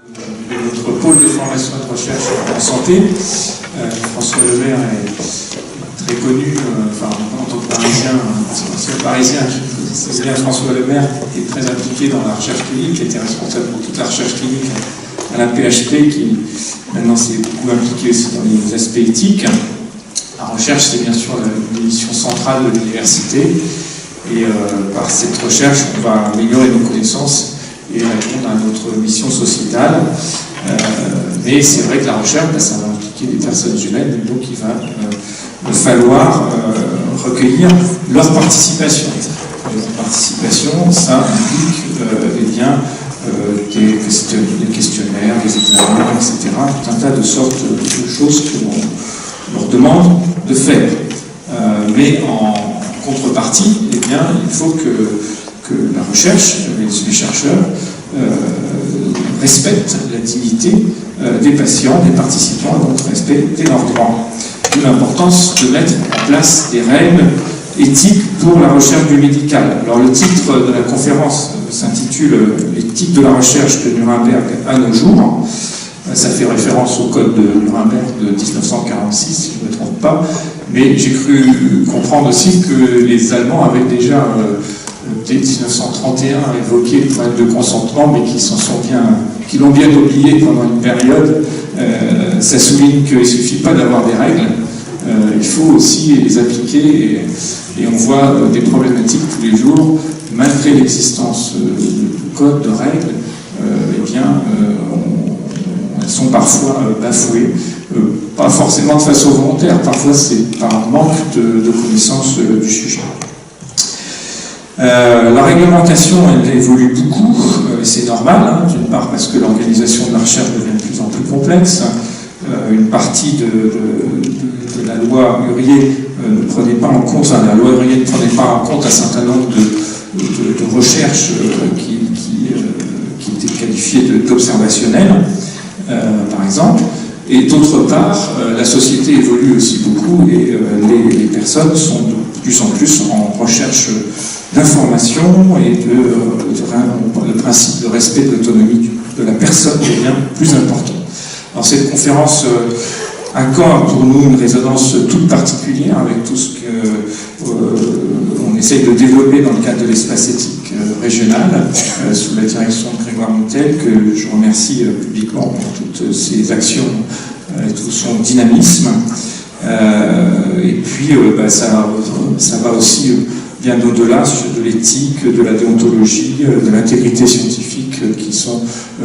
de notre pôle de formation et de recherche en santé. François Lemaire est très connu, en tant que Parisien, c'est bien François Lemaire qui est très impliqué dans la recherche clinique, qui était responsable pour toute la recherche clinique à la PHP, qui maintenant s'est beaucoup impliqué aussi dans les aspects éthiques. La recherche, c'est bien sûr la mission centrale de l'université, et par cette recherche, on va améliorer nos connaissances et répondre à notre mission sociétale. Mais c'est vrai que la recherche, ça va impliquer des personnes humaines, donc il va falloir recueillir leur participation. Leur participation, ça implique des questionnaires, des examens, etc. Tout un tas de sortes de choses qu'on leur demande de faire. Mais en contrepartie, il faut que la recherche, les chercheurs, respectent la dignité des patients, des participants, donc respecter leurs droits. D'où l'importance de mettre en place des règles éthiques pour la recherche du médical. Alors le titre de la conférence s'intitule « L'éthique de la recherche de Nuremberg à nos jours ». Ça fait référence au code de Nuremberg de 1946, si je ne me trompe pas. Mais j'ai cru comprendre aussi que les Allemands avaient déjà, dès 1931, évoqué le problème de consentement, mais qui l'ont bien oublié pendant une période. Ça souligne qu'il ne suffit pas d'avoir des règles, il faut aussi les appliquer, et on voit des problématiques tous les jours, malgré l'existence de codes, de règles, elles sont parfois bafouées, pas forcément de façon volontaire, parfois c'est par manque de connaissance du sujet. La réglementation, elle évolue beaucoup, et c'est normal, d'une part parce que l'organisation de la recherche devient de plus en plus complexe. Une partie de la loi Huriet ne prenait pas en compte, la loi Huriet ne prenait pas en compte un certain nombre de recherches qui étaient qualifiées d'observationnelles, par exemple. Et d'autre part, la société évolue aussi beaucoup, et les personnes sont de plus en plus en recherche d'information, et le principe de respect de l'autonomie de la personne devient plus important. Alors cette conférence accorde pour nous une résonance toute particulière avec tout ce qu'on essaye de développer dans le cadre de l'espace éthique régional, sous la direction de Grégoire Moutel, que je remercie publiquement pour toutes ses actions et tout son dynamisme. Et puis ça va aussi bien au-delà de l'éthique, de la déontologie, de l'intégrité scientifique, qui sont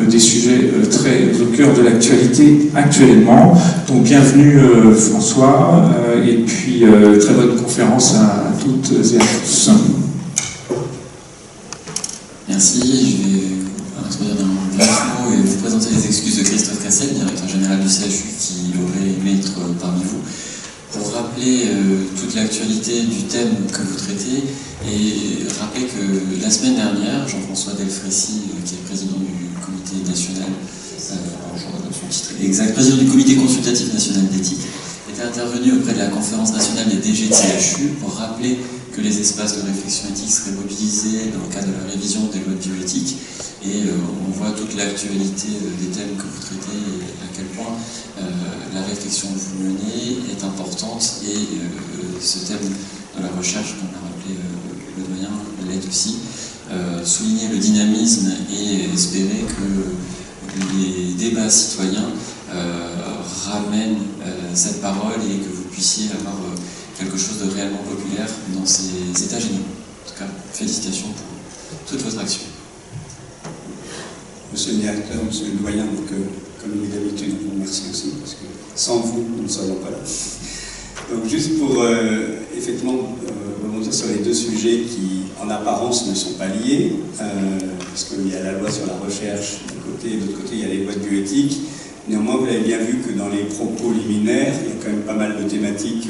des sujets très au cœur de l'actualité actuellement. Donc bienvenue François, et puis très bonne conférence à toutes et à tous. Merci, je vais introduire dans mon micro et vous présenter les excuses de Christophe Cassel, directeur général du CHU, qui aurait aimé être parmi vous, pour rappeler toute l'actualité du thème que vous traitez, et rappeler que la semaine dernière, Jean-François Delfrécy, qui est président du comité national, son titre exact, président du comité consultatif national d'éthique, était intervenu auprès de la conférence nationale des DG de CHU pour rappeler que les espaces de réflexion éthique seraient mobilisés dans le cadre de la révision des lois de bioéthique. Et on voit toute l'actualité des thèmes que vous traitez, et à quel point la réflexion que vous menez est importante, et ce thème de la recherche, comme l'a rappelé le doyen, l'est aussi. Souligner le dynamisme et espérer que les débats citoyens ramènent cette parole, et que vous puissiez avoir quelque chose de réellement populaire dans ces états généraux. En tout cas, félicitations pour toute votre action. Monsieur le directeur, monsieur le doyen, donc, comme il est d'habitude, je vous remercie aussi, parce que sans vous, nous ne serions pas là. Donc juste pour effectivement rebondir sur les deux sujets qui, en apparence, ne sont pas liés, parce qu'il y a la loi sur la recherche d'un côté, et de l'autre côté, il y a les lois de bioéthique. Néanmoins, vous l'avez bien vu que dans les propos liminaires, il y a quand même pas mal de thématiques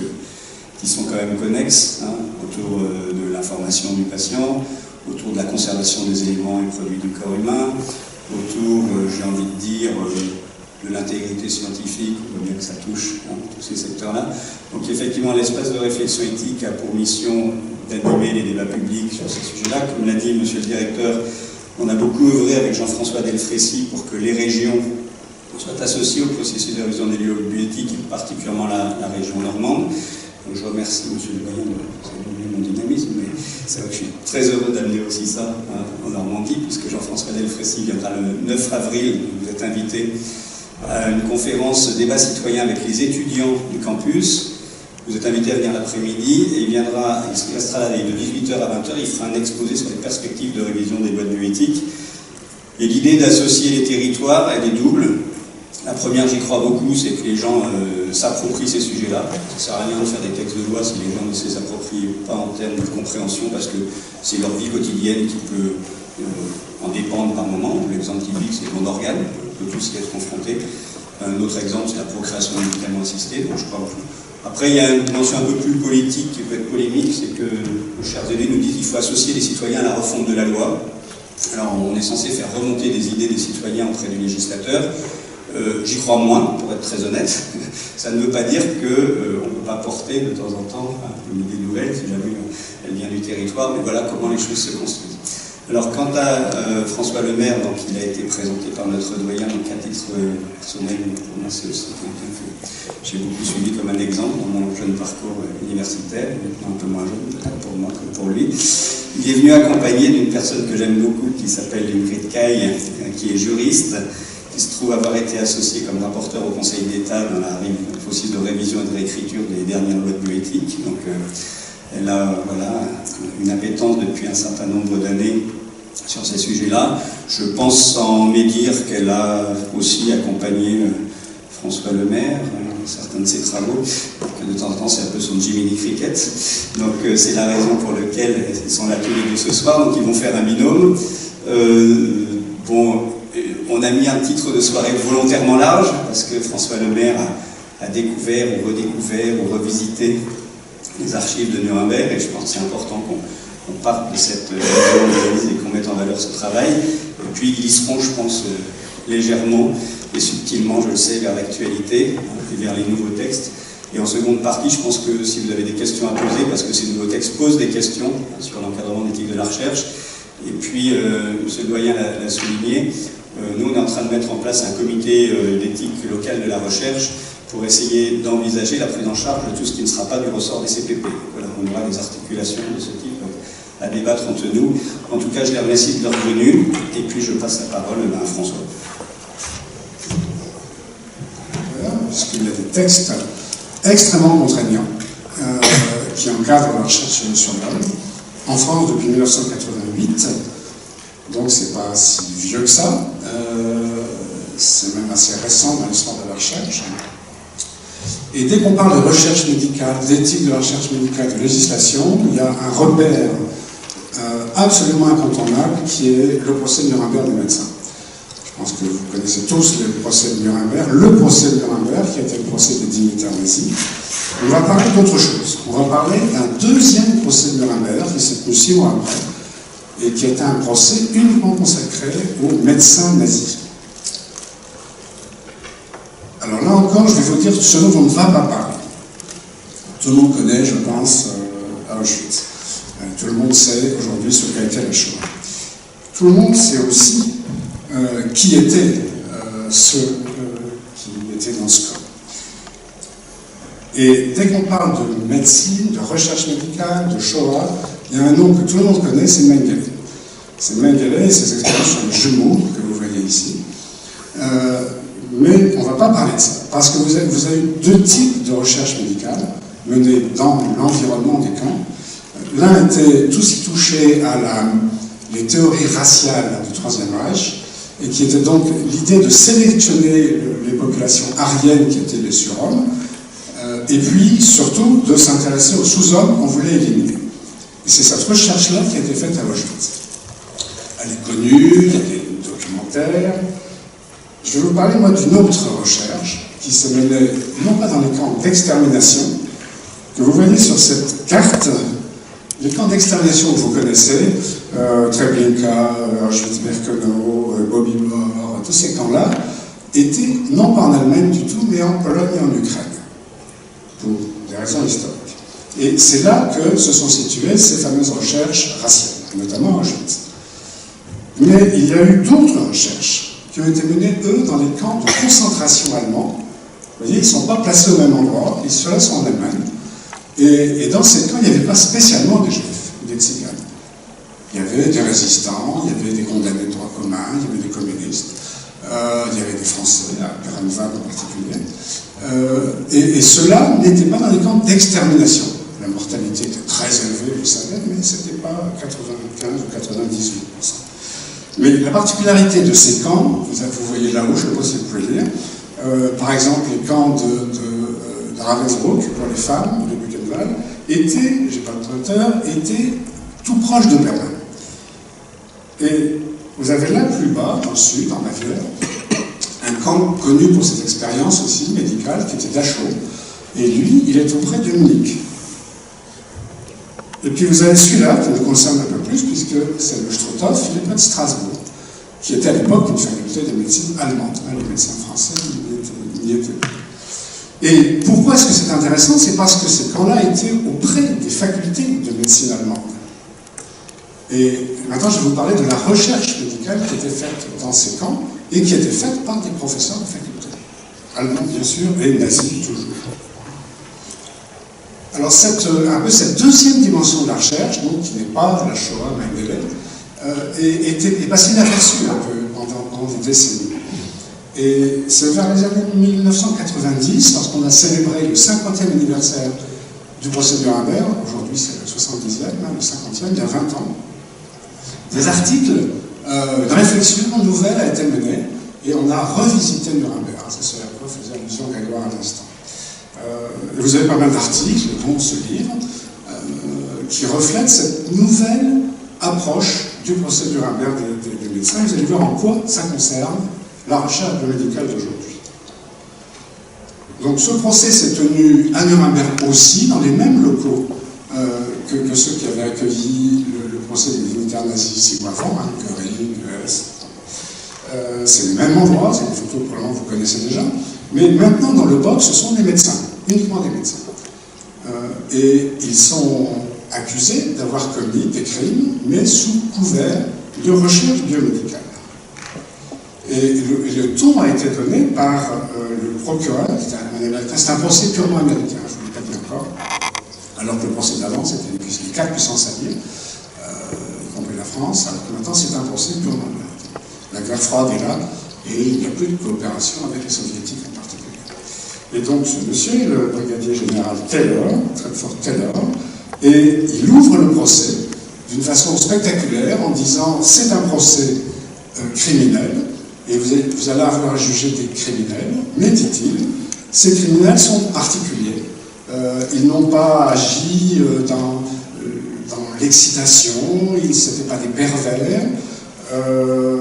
qui sont quand même connexes, autour de l'information du patient, autour de la conservation des éléments et produits du corps humain, autour, j'ai envie de dire, de l'intégrité scientifique, on voit bien que ça touche tous ces secteurs-là. Donc effectivement, l'espace de réflexion éthique a pour mission d'animer les débats publics sur ces sujets-là. Comme l'a dit monsieur le directeur, On a beaucoup œuvré avec Jean-François Delfrécy pour que les régions soient associées au processus de révision des lieux bioéthiques, et particulièrement la région normande. Donc je remercie M. le doyen de mon dynamisme, mais c'est vrai que je suis très heureux d'amener aussi ça en Normandie, puisque Jean-François Delfrécy viendra le 9 avril. Vous êtes invité à une conférence débat citoyen avec les étudiants du campus. Vous êtes invité à venir l'après-midi et il restera là de 18h à 20h, il fera un exposé sur les perspectives de révision des lois bioéthiques. Et l'idée d'associer les territoires, elle est double. La première, j'y crois beaucoup, c'est que les gens s'approprient ces sujets-là. Ça ne sert à rien de faire des textes de loi si les gens ne se les approprient pas en termes de compréhension, parce que c'est leur vie quotidienne qui peut en dépendre par moment. L'exemple typique, c'est le monde organe, on peut tous y être confrontés. Un autre exemple, c'est la procréation médicalement assistée, donc je crois beaucoup. Après, il y a une dimension un peu plus politique qui peut être polémique, c'est que nos chers aînés nous disent qu'il faut associer les citoyens à la refonte de la loi. Alors, on est censé faire remonter des idées des citoyens auprès du législateur. J'y crois moins, pour être très honnête. Ça ne veut pas dire qu'on ne peut pas porter de temps en temps une idée nouvelle, si jamais elle vient du territoire, mais voilà comment les choses se construisent. Alors, quant à François Lemaire, donc, il a été présenté par notre doyen, donc à titre personnel, pour moi c'est aussi quelqu'un que j'ai beaucoup suivi comme un exemple dans mon jeune parcours universitaire, maintenant un peu moins jeune peut-être pour moi que pour lui. Il est venu accompagné d'une personne que j'aime beaucoup, qui s'appelle Ingrid Caille, qui est juriste, qui se trouve avoir été associée comme rapporteur au Conseil d'État dans la processus de révision et de réécriture des dernières lois de bioéthique. Donc, elle a une appétence depuis un certain nombre d'années sur ces sujets-là. Je pense sans médire qu'elle a aussi accompagné François Lemaire, certains de ses travaux, que de temps en temps c'est un peu son Jiminy Cricket. Donc c'est la raison pour laquelle ils sont là tous les deux ce soir, donc ils vont faire un binôme. On a mis un titre de soirée volontairement large, parce que François Lemaire a découvert ou redécouvert ou revisité les archives de Nuremberg, et je pense que c'est important qu'on parte de cette vision et qu'on mette en valeur ce travail. Et puis ils glisseront, je pense, légèrement et subtilement, je le sais, vers l'actualité et vers les nouveaux textes. Et en seconde partie, je pense que si vous avez des questions à poser, parce que ces nouveaux textes posent des questions sur l'encadrement d'éthique de la recherche, et puis M. le doyen l'a souligné, nous on est en train de mettre en place un comité d'éthique locale de la recherche pour essayer d'envisager la prise en charge de tout ce qui ne sera pas du ressort des CPP. Voilà, on aura des articulations de ce type à débattre entre nous. En tout cas, je les remercie de leur venue, et puis je passe la parole à François. Voilà, puisqu'il y a des textes extrêmement contraignants qui encadrent la recherche sur l'homme, en France depuis 1988, donc c'est pas si vieux que ça, c'est même assez récent dans l'histoire de la recherche. Et dès qu'on parle de recherche médicale, d'éthique de la recherche médicale, de législation, il y a un repère absolument incontournable qui est le procès de Nuremberg des médecins. Je pense que vous connaissez tous le procès de Nuremberg, le procès de Nuremberg qui a été le procès des dignitaires nazis. On va parler d'autre chose. On va parler d'un deuxième procès de Nuremberg qui s'est tenu 6 mois après et qui était un procès uniquement consacré aux médecins nazis. Alors là encore, je vais vous dire ce dont on ne va pas parler. Tout le monde connaît, je pense, Auschwitz. Tout le monde sait aujourd'hui ce qu'a été la Shoah. Tout le monde sait aussi qui étaient ceux qui étaient dans ce camp. Et dès qu'on parle de médecine, de recherche médicale, de Shoah, il y a un nom que tout le monde connaît, c'est Mengele. C'est Mengele et ses expériences sur les jumeaux que vous voyez ici. Mais on ne va pas parler de ça, parce que vous avez 2 types de recherche médicale menée dans l'environnement des camps. L'un était tout ce qui touchait à les théories raciales du Troisième Reich, et qui était donc l'idée de sélectionner les populations aryennes qui étaient les surhommes, et puis surtout de s'intéresser aux sous-hommes qu'on voulait éliminer. Et c'est cette recherche-là qui a été faite à Auschwitz. Elle est connue, il y a des documentaires. Je vais vous parler, moi, d'une autre recherche qui se menait non pas dans les camps d'extermination, que vous voyez sur cette carte, les camps d'extermination que vous connaissez, Treblinka, Auschwitz-Birkenau, Bobibor, tous ces camps-là, étaient non pas en Allemagne du tout, mais en Pologne et en Ukraine, pour des raisons historiques. Et c'est là que se sont situées ces fameuses recherches raciales, notamment à Auschwitz. Mais il y a eu d'autres recherches qui ont été menées, eux, dans les camps de concentration allemands. Vous voyez, ils ne sont pas placés au même endroit, ceux-là sont en Allemagne. Et dans ces camps, il n'y avait pas spécialement des juifs, des tziganes. Il y avait des résistants, il y avait des condamnés de droit commun, il y avait des communistes, il y avait des Français, à Perenwald en particulier. Et ceux-là n'étaient pas dans les camps d'extermination. La mortalité était très élevée, vous savez, mais ce n'était pas 95 ou 98%. Mais la particularité de ces camps, vous voyez là-haut, je ne sais pas si vous pouvez lire, par exemple les camps de Ravensbrück pour les femmes, de Buchenwald, étaient, j'ai pas de pointeur, étaient tout proches de Berlin. Et vous avez là plus bas, dans le sud, en Bavière, un camp connu pour cette expérience aussi médicale, qui était Dachau. Et lui, il est tout près de Munich. Et puis vous avez celui-là, qui nous concerne un peu plus, puisque c'est le Struthof, il est près de Strasbourg, qui était à l'époque une faculté de médecine allemande. Les médecins français n'y étaient pas. Et pourquoi est-ce que c'est intéressant? C'est parce que ces camps-là étaient auprès des facultés de médecine allemande. Et maintenant, je vais vous parler de la recherche médicale qui était faite dans ces camps et qui était faite par des professeurs de faculté. Allemands, bien sûr, et nazis, toujours. Alors, un peu cette deuxième dimension de la recherche, donc, qui n'est pas la Shoah, Mengele, est passée inaperçue un peu pendant des décennies. Et c'est vers les années 1990, lorsqu'on a célébré le 50e anniversaire du procès de Nuremberg, aujourd'hui c'est le 70e, le 50e, il y a 20 ans, des articles de réflexion nouvelle a été menée et on a revisité Nuremberg. C'est ce à quoi faisait allusion Grégoire à l'instant. Vous avez pas mal d'articles, dont ce livre, qui reflètent cette nouvelle approche du procès de Nuremberg des médecins. Vous allez voir en quoi ça concerne la recherche biomédicale d'aujourd'hui. Donc ce procès s'est tenu à Nuremberg aussi, dans les mêmes locaux que ceux qui avaient accueilli le procès des dignitaires nazis 6 mois avant, Göring, Goebbels. C'est le même endroit, c'est des photos probablement que vous connaissez déjà, mais maintenant dans le box, ce sont des médecins, uniquement des médecins. Et ils sont accusés d'avoir commis des crimes, mais sous couvert de recherche biomédicale. Et le ton a été donné par le procureur, c'est un procès purement américain, je ne vous l'ai pas dit encore, alors que le procès d'avant, c'était les 4 puissances alliées, y compris la France, alors que maintenant c'est un procès purement américain. La guerre froide est là, et il n'y a plus de coopération avec les soviétiques en particulier. Et donc ce monsieur, le brigadier général Taylor, très fort Taylor, et il ouvre le procès d'une façon spectaculaire en disant c'est un procès criminel, et vous allez avoir à juger des criminels, mais dit-il, ces criminels sont particuliers. Ils n'ont pas agi dans l'excitation, ils n'étaient pas des pervers,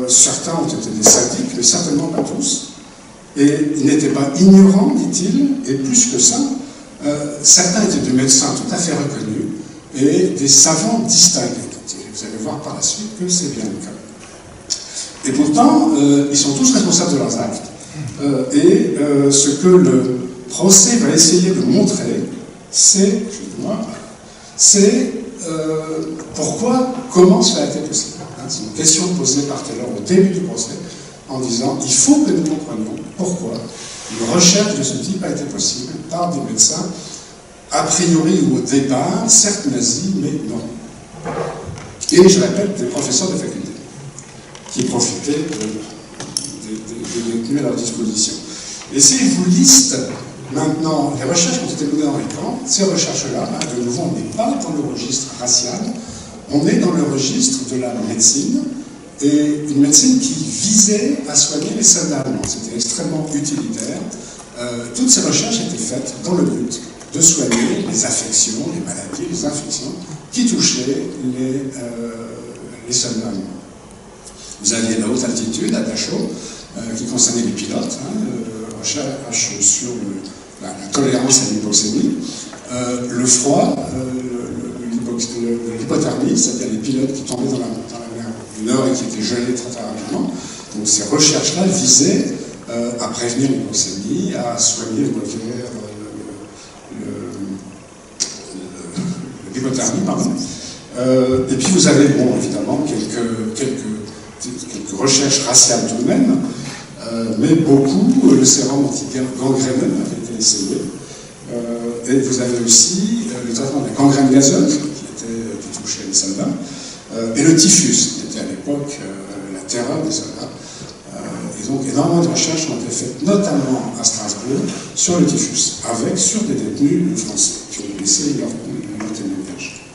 certains ont été des sadiques, mais certainement pas tous. Et ils n'étaient pas ignorants, dit-il, et plus que ça, certains étaient des médecins tout à fait reconnus et des savants distingués, dit-il. Vous allez voir par la suite que c'est bien le cas. Et pourtant, ils sont tous responsables de leurs actes. Ce que le procès va essayer de montrer, c'est comment cela a été possible. C'est une question posée par Taylor au début du procès, en disant il faut que nous comprenions pourquoi une recherche de ce type a été possible par des médecins, a priori ou au départ, certes nazis, mais non. Et je répète, des professeurs de faculté qui profitaient des détenus à leur disposition. Et si je vous liste maintenant les recherches qui ont été menées dans les camps, ces recherches-là, de nouveau, on n'est pas dans le registre racial, on est dans le registre de la médecine, et une médecine qui visait à soigner les soldats allemands. C'était extrêmement utilitaire. Toutes ces recherches étaient faites dans le but de soigner les affections, les maladies, les infections qui touchaient les soldats allemands. Vous aviez la haute altitude à Dachau, qui concernait les pilotes, recherche sur la tolérance à l'hypoxémie, le froid, l'hypothermie, c'est-à-dire les pilotes qui tombaient dans la mer du Nord et qui étaient gelés très très rapidement. Donc ces recherches-là visaient à prévenir l'hypoxémie, à soigner l'hypothermie, pardon. Et puis vous avez, bon, évidemment, quelques quelques recherches raciales tout de même, mais beaucoup, le sérum anti-gangréneux avait été essayé. Et vous avez aussi le traitement de la gangrène gazeuse, qui touchait les soldats, et le typhus, qui était à l'époque la terreur des soldats. Et donc énormément de recherches ont été faites, notamment à Strasbourg, sur le typhus, sur des détenus français qui ont laissé leur témoignage.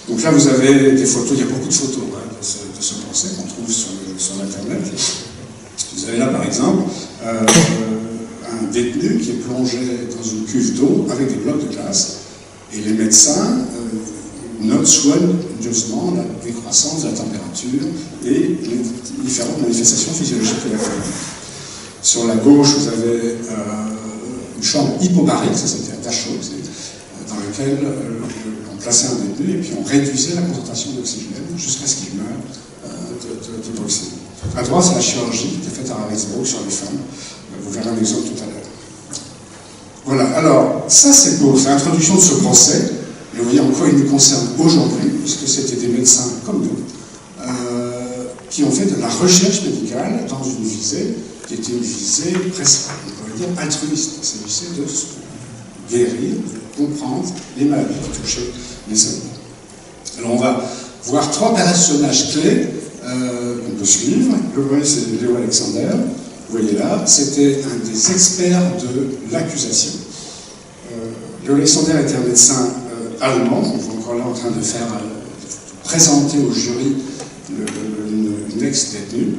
Donc là, vous avez des photos, il y a beaucoup de photos de ce procès qu'on trouve sur Internet. Vous avez là, par exemple, un détenu qui est plongé dans une cuve d'eau avec des blocs de glace, et les médecins notent soigneusement la décroissance de la température et les différentes manifestations physiologiques de la maladie. Sur la gauche, vous avez une chambre hypobarique, ça c'était à Dachau, dans laquelle on plaçait un détenu et puis on réduisait la concentration d'oxygène jusqu'à ce qu'il meure d'hypoxie. À droite, c'est la chirurgie qui était faite à Ravensbrück sur les femmes. Vous verrez un exemple tout à l'heure. Voilà, alors, ça c'est pour l'introduction de ce procès. Et vous voyez en quoi il nous concerne aujourd'hui, puisque c'était des médecins comme nous, qui ont fait de la recherche médicale dans une visée qui était une visée presque, on pourrait dire, altruiste. C'est une visée de guérir, de comprendre les maladies qui touchaient les soldats. Alors on va voir 3 personnages clés qu'on peut suivre. Le premier, c'est Léo Alexander. Vous voyez là, c'était un des experts de l'accusation. Léo Alexander était un médecin allemand, on voit encore là en train de présenter au jury une ex-détenue.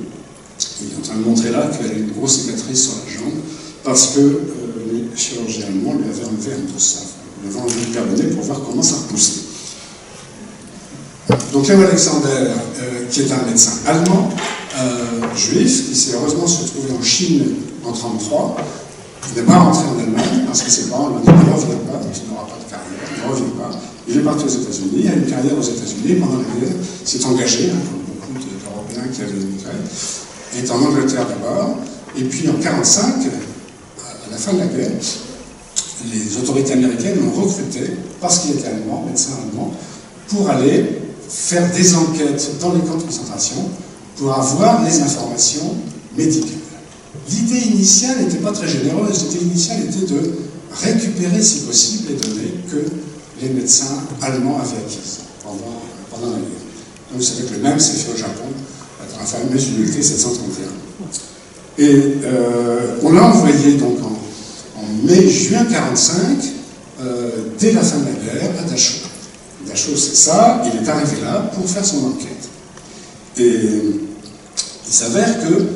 Il est en train de montrer là qu'elle a une grosse cicatrice sur la jambe parce que les chirurgiens allemands lui avaient enlevé un pouce. Ils lui avaient enlevé le carbonné pour voir comment ça repoussait. Donc Léo Alexander, qui est un médecin allemand, juif, qui s'est heureusement se retrouvé en Chine en 1933. Il n'est pas rentré en Allemagne parce que ses parents lui ont dit ne reviens pas, tu n'auras pas de carrière, ne reviens pas. Il est parti aux États-Unis, il a une carrière aux États-Unis, pendant la guerre, s'est engagé, comme beaucoup d'Européens qui avaient immigré, est en Angleterre d'abord, et puis en 1945, à la fin de la guerre, les autorités américaines l'ont recruté, parce qu'il était allemand, médecin allemand, pour aller faire des enquêtes dans les camps de concentration, pour avoir les informations médicales. L'idée initiale n'était pas très généreuse, l'idée initiale était de récupérer, si possible, les données que les médecins allemands avaient acquises pendant la guerre. Donc vous savez que le même s'est fait au Japon, dans la fameuse unité 731. Et on l'a envoyé donc en mai-juin 1945, dès la fin de la guerre, à Dachau. Dachau, c'est ça, il est arrivé là pour faire son enquête. Et il s'avère que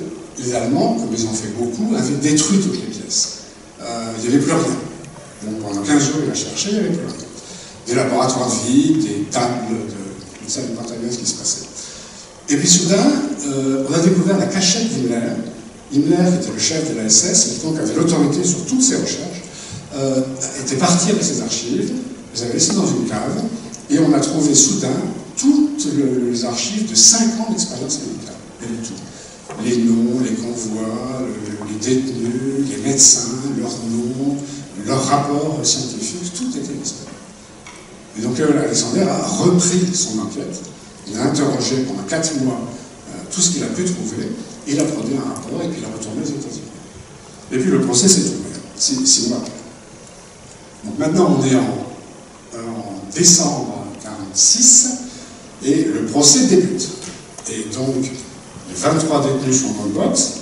les Allemands, comme ils ont fait beaucoup, avaient détruit toutes les pièces. Il n'y avait plus rien. Donc pendant 15 jours, il a cherché, il n'y avait plus rien. Des laboratoires vides, des tables, vous savez pas très bien ce qui se passait. Et puis soudain, on a découvert la cachette d'Himmler. Himmler, qui était le chef de la SS, et donc avait l'autorité sur toutes ses recherches, était parti avec ses archives, les avait laissées dans une cave, et on a trouvé soudain toutes les archives de 5 ans d'expérience médicale. Et de tout. Les noms, les convois, les détenus, les médecins, leurs noms, leurs rapports scientifiques, tout était disponible. Et donc Alexander a repris son enquête, il a interrogé pendant 4 mois tout ce qu'il a pu trouver, il a produit un rapport et puis il a retourné aux États-Unis. Et puis le procès s'est ouvert, 6 mois après. Donc maintenant on est en décembre 1946 et le procès débute. Et donc les 23 détenus sont dans le box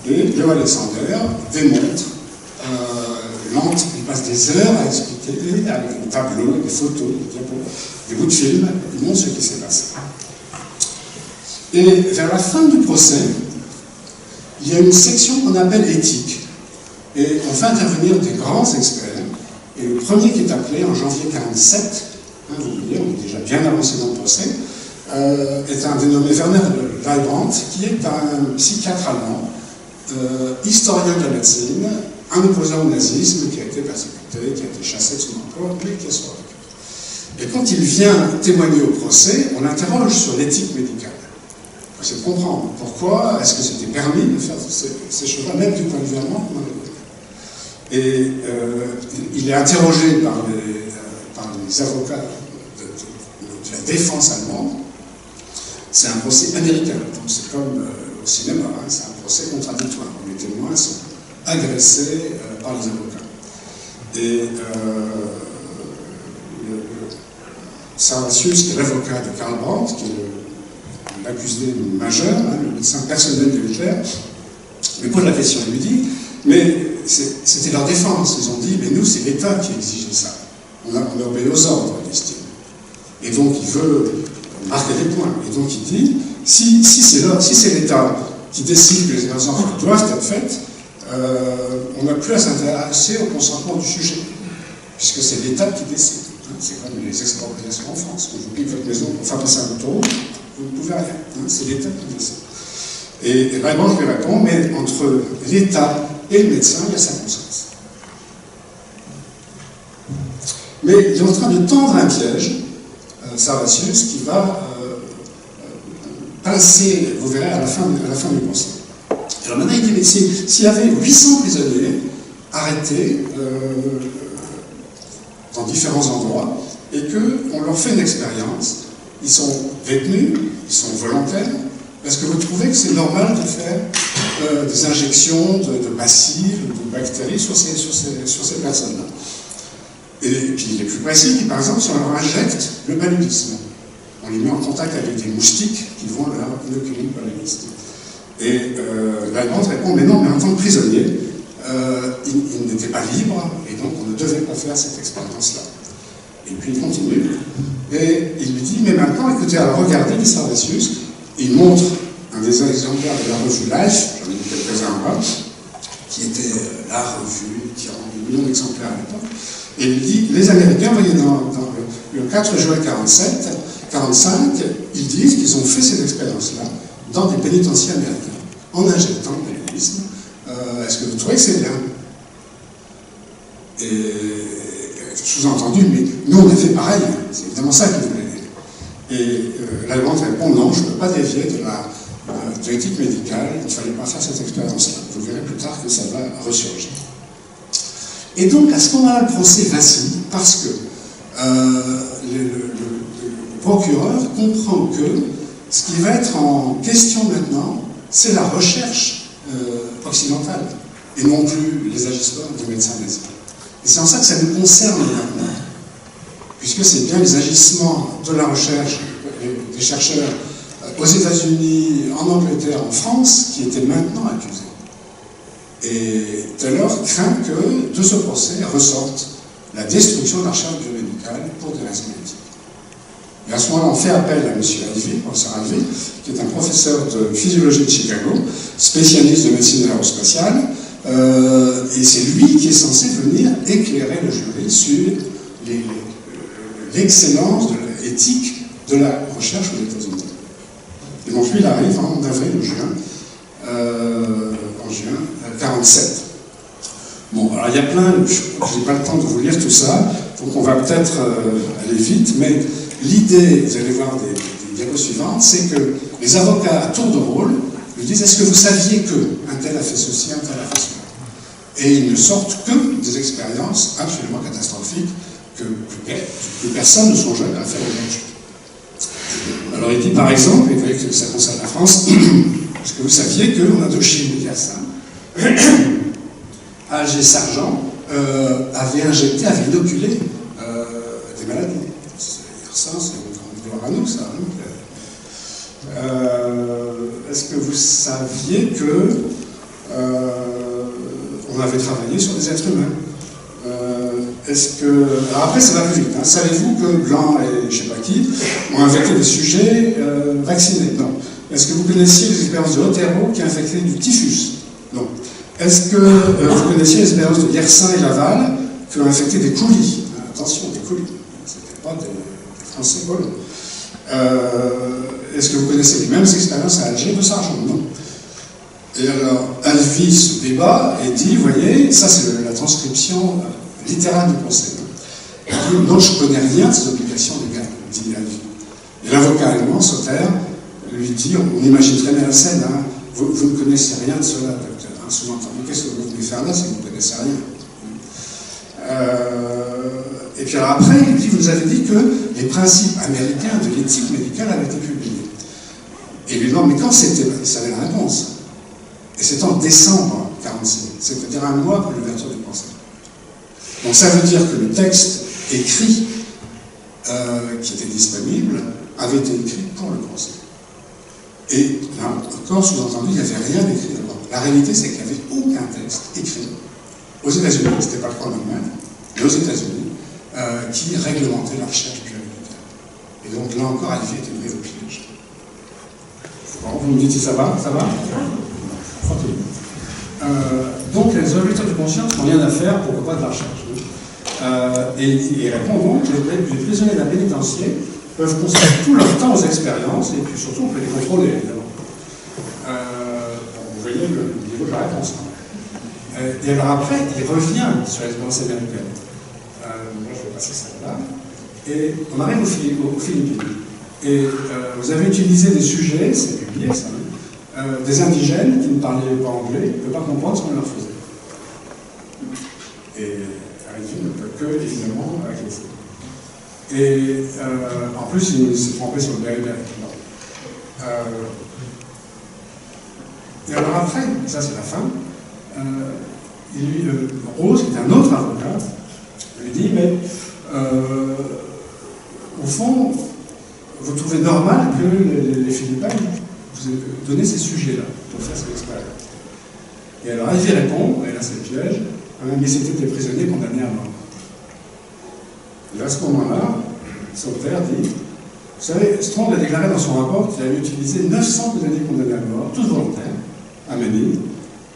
et Léo Alexander démontre il passe des heures à expliquer avec des tableaux, des photos, des diapos, des bouts de film, il montre ce qui s'est passé. Et vers la fin du procès, il y a une section qu'on appelle éthique. Et on fait intervenir des grands experts. Et le premier qui est appelé en janvier 1947, vous voyez, on est déjà bien avancé dans le procès, est un dénommé Werner Leibrandt, qui est un psychiatre allemand, historien de la médecine, un opposant au nazisme qui a été persécuté, qui a été chassé de son emploi, mais qui est survécu. Et quand il vient témoigner au procès, on l'interroge sur l'éthique médicale. On essaie de comprendre pourquoi est-ce que c'était permis de faire ces choses-là, même du point de vue allemand, comme on le connaît. Et il est interrogé par les avocats de la défense allemande. c'est un procès américain. Donc c'est comme au cinéma, hein, c'est un procès contradictoire. Les témoins sont agressés par les avocats. Et Servatius, qui est l'avocat de Karl Brandt, qui est l'accusé majeur, hein, le médecin personnel de Hitler, lui pose la question. Il lui dit, mais c'était leur défense. Ils ont dit, mais nous, c'est l'État qui exigeait ça. On a obéi aux ordres, disent-ils. Et donc, il veut marquer des points. Et donc, il dit, si c'est l'État qui décide que les enfants doivent être faites, on n'a plus à s'intéresser au consentement du sujet, puisque c'est l'État qui décide. C'est comme les expropriations en France. Quand vous piquez votre maison pour faire passer un autoroute, vous ne pouvez rien. C'est l'État qui décide. Et Raymond lui répond, mais entre l'État et le médecin, il y a sa conscience. Mais il est en train de tendre un piège, Servatius, qui va pincer, vous verrez, à la fin du procès. Alors maintenant, il dit, mais s'il y avait 800 prisonniers arrêtés dans différents endroits, et qu'on leur fait une expérience, ils sont détenus, ils sont volontaires, est-ce que vous trouvez que c'est normal de faire des injections de bacilles ou de bactéries sur ces personnes-là? Et puis les plus précis, par exemple, si on leur injecte le paludisme, on les met en contact avec des moustiques qui vont leur inoculer le paludisme. Et l'Allemand répond, mais non, mais en tant que prisonnier, il n'était pas libre, et donc on ne devait pas faire cette expérience-là. Et puis il continue, et il lui dit, mais maintenant, écoutez, alors regardez les Servatius, il montre un des exemplaires de la revue Life, j'en ai mis quelques-uns là, qui était la revue qui a rendu millions d'exemplaires à l'époque, et il dit, les Américains, vous voyez, dans le 4 juin 1945, ils disent qu'ils ont fait cette expérience-là dans des pénitenciers américains, en injectant le paludisme. Est-ce que vous trouvez que c'est bien? Et sous-entendu, mais nous on a fait pareil, c'est évidemment ça qu'il voulait dire. Et l'Allemand répond, non, je ne peux pas dévier de l'éthique médicale, il ne fallait pas faire cette expérience-là. Vous verrez plus tard que ça va ressurgir. Et donc, à ce moment-là, le procès vacille, parce que le procureur comprend que ce qui va être en question maintenant, c'est la recherche occidentale, et non plus les agissements du médecin nazis. Et c'est en ça que ça nous concerne maintenant, puisque c'est bien les agissements de la recherche des chercheurs aux États-Unis, en Angleterre, en France, qui étaient maintenant accusés. Et Taylor craint que de ce procès ressorte la destruction de la recherche biomédicale pour des raisons éthiques. Et à ce moment-là, on fait appel à M. Alvey, professeur Alvey, qui est un professeur de physiologie de Chicago, spécialiste de médecine aérospatiale, et c'est lui qui est censé venir éclairer le jury sur l'excellence de l'éthique de la recherche aux États-Unis. Et donc lui, il arrive en avril ou juin, en juin 1947. Bon, alors il y a plein, je n'ai pas le temps de vous lire tout ça, donc on va peut-être aller vite, mais l'idée, vous allez voir des diapos suivantes, c'est que les avocats à tour de rôle lui disent, est-ce que vous saviez que un tel a fait ceci, un tel a fait cela? Et ils ne sortent que des expériences absolument catastrophiques que personne ne songeait à faire aujourd'hui. Alors il dit par exemple, et vous voyez que ça concerne la France, est-ce que vous saviez qu'en Indochine, Alger Sargent avait inoculé des maladies. Ça, c'est une grande gloire à nous, ça. Est-ce que vous saviez que on avait travaillé sur des êtres humains? Alors après, ça va plus vite. Hein. Savez-vous que Blanc et je ne sais pas qui ont infecté des sujets vaccinés? Non. Est-ce que vous connaissiez les expériences de Otero qui a infecté du typhus? Non. Est-ce que vous connaissiez les expériences de Yersin et Laval qui ont infecté des coulis? Attention, des coulis. Ce n'était pas des Français colons. Est-ce que vous connaissez les mêmes expériences à Alger de Sargent? Non. Et alors, Alvey se débat et dit, vous voyez, ça c'est la transcription littérale du procès. Il dit, non, je ne connais rien de ces obligations légales, dit Alvey. Et l'avocat allemand, Sauter, lui dit, on imagine très bien la scène, hein, vous ne connaissez rien de cela, docteur. Hein, sous-entendu, qu'est-ce que vous venez faire là si vous ne connaissez rien? Et puis alors après, il dit, vous nous avez dit que les principes américains de l'éthique médicale avaient été publiés. Et il lui demande, mais quand c'était? Il savait la réponse. Et c'est en décembre 1946, c'est-à-dire un mois après l'ouverture du procès. Donc ça veut dire que le texte écrit qui était disponible avait été écrit pour le procès. Et là encore, sous-entendu, il n'y avait rien d'écrit d'abord. La réalité, c'est qu'il n'y avait aucun texte écrit aux États-Unis, ce n'était pas le cas en Allemagne, mais aux États-Unis, qui réglementait la recherche biomédicale. Et donc là encore, elle avait été prise au piège. Bon, vous me dites si ça va? Ça va? Donc les objecteurs de conscience n'ont rien à faire, pourquoi pas de la recherche. Et il répond donc que les prisonniers d'un pénitencier peuvent consacrer tout leur temps aux expériences, et puis surtout on peut les contrôler, évidemment. Vous voyez le niveau de la réponse. Et alors après, il revient sur l'expérience américaine. Moi je vais passer ça là. Et on arrive aux Philippines. Et vous avez utilisé des sujets, c'est publié ça, des indigènes qui ne parlaient pas anglais, qui ne pouvaient pas comprendre ce qu'on leur faisait. Et Harry ne peut que, évidemment, acquiescer. Et en plus, il s'est trompé sur le BLR. Et alors après, ça c'est la fin, Rose, qui est un autre avocat, lui dit, mais au fond, vous trouvez normal que les Philippins vous aient donné ces sujets-là pour faire cette expérience. Et alors elle y répond, et là c'est le piège, mais c'était des prisonniers condamnés à mort. Et à ce moment-là, son père dit, vous savez, Strong a déclaré dans son rapport qu'il avait utilisé 900 prisonniers condamnés à mort, tous volontaires, à Manille,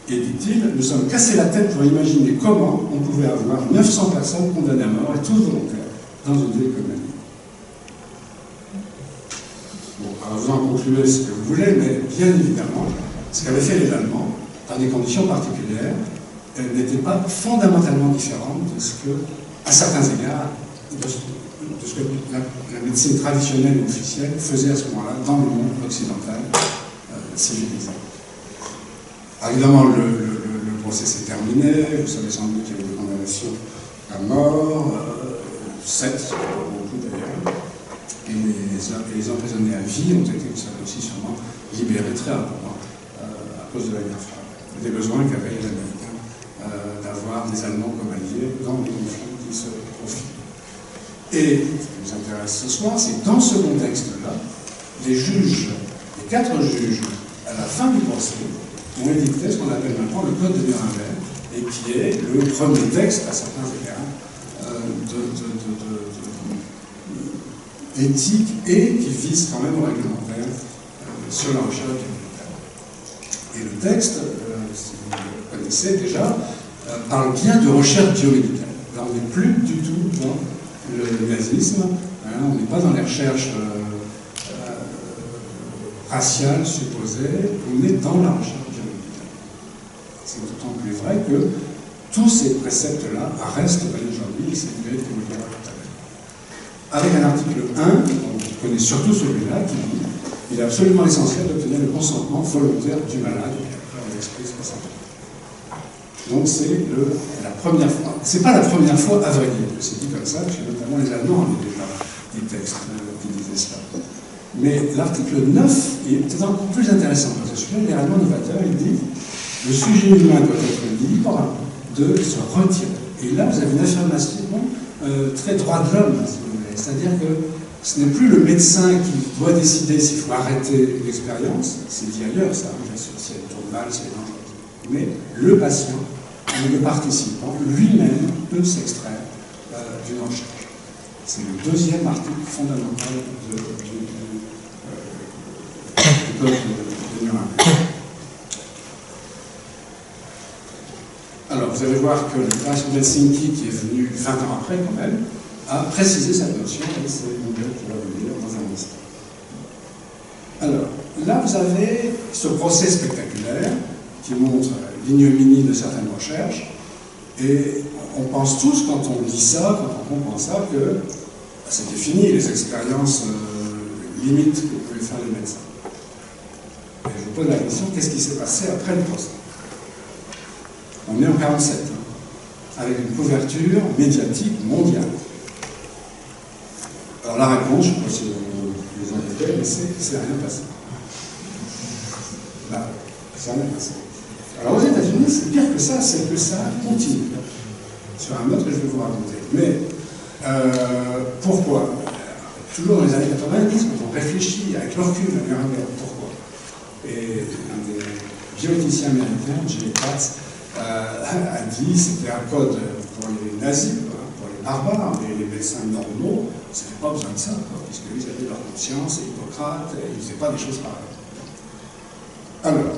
et dit-il, nous sommes cassés la tête pour imaginer comment on pouvait avoir 900 personnes condamnées à mort et tous volontaires dans une ville comme Manille. Bon, alors vous en concluez ce que vous voulez, mais bien évidemment, ce qu'avaient fait les Allemands, dans des conditions particulières, n'était pas fondamentalement différente de ce que, à certains égards, de ce que la médecine traditionnelle et officielle faisait à ce moment-là dans le monde occidental civilisé. Alors évidemment, le procès s'est terminé, vous savez sans doute qu'il y a eu des condamnations à mort, 7, beaucoup d'ailleurs, et les emprisonnés à vie ont été, vous savez aussi sûrement, libérés très rapidement à cause de la guerre froide, des besoins qu'avaient les Américains d'avoir des Allemands comme alliés dans les conflits qui se profilent. Et ce qui nous intéresse ce soir, c'est que dans ce contexte-là, les juges, les 4 juges, à la fin du procès, ont édicté ce qu'on appelle maintenant le Code de Nuremberg, et qui est le premier texte, à certains égards, éthique et qui vise quand même au réglementaire sur la recherche biomédicale. Et le texte, si vous le connaissez déjà, parle bien de recherche biomédicale. Là, on n'est plus du tout dans le nazisme, on n'est pas dans les recherches raciales supposées, on est dans la recherche biomédicale. C'est d'autant plus vrai que tous ces préceptes-là restent aujourd'hui, et c'est une vérité que vous verrez tout à l'heure. Avec un article 1, on connaît surtout celui-là, qui dit qu'il est absolument essentiel d'obtenir le consentement volontaire du malade, et après on explique ce que ça veut dire. Donc c'est la première fois, c'est pas la première fois à vrai dire que c'est dit comme ça, parce que notamment les Allemands avaient déjà des textes qui disaient cela. Mais l'article 9 est peut-être encore plus intéressant, parce que celui-là, il est réellement novateur, il dit le sujet humain doit être libre de se retirer. Et là, vous avez une affirmation très droit de l'homme, si vous voulez. C'est-à-dire que ce n'est plus le médecin qui doit décider s'il faut arrêter l'expérience, c'est dit ailleurs, ça, bien sûr, si elle tourne mal, c'est dangereux. Mais le patient, le participant, lui-même peut s'extraire d'une recherche. C'est le deuxième article fondamental du Code de Nuremberg. Alors, vous allez voir que le déclaration d'Helsinki, qui est venu 20 ans après quand même, a précisé cette notion, et c'est le modèle qui va vous dire dans un instant. Alors, là vous avez ce procès spectaculaire qui montre l'ignominie de certaines recherches, et on pense tous, quand on lit ça, quand on comprend ça, que c'était fini, les expériences limites que pouvaient faire les médecins. Et je vous pose la question, qu'est-ce qui s'est passé après le procès? On est en 1947, avec une couverture médiatique mondiale. Alors la réponse, je ne sais pas si vous les inquiétez, mais c'est rien passé. jamais passé. Alors aux États-Unis, c'est pire que ça continue. Sur un autre que je vais vous raconter. Mais pourquoi? Toujours dans les années 90, quand on réfléchit avec le recul à Nuremberg, pourquoi? Et un des bioéthiciens américains, J. Katz, a dit que c'était un code pour les nazis, pour les barbares, mais les médecins normaux, ils n'avaient pas besoin de ça, puisqu'ils avaient leur conscience, et Hippocrate, et ils ne faisaient pas des choses pareilles. Alors,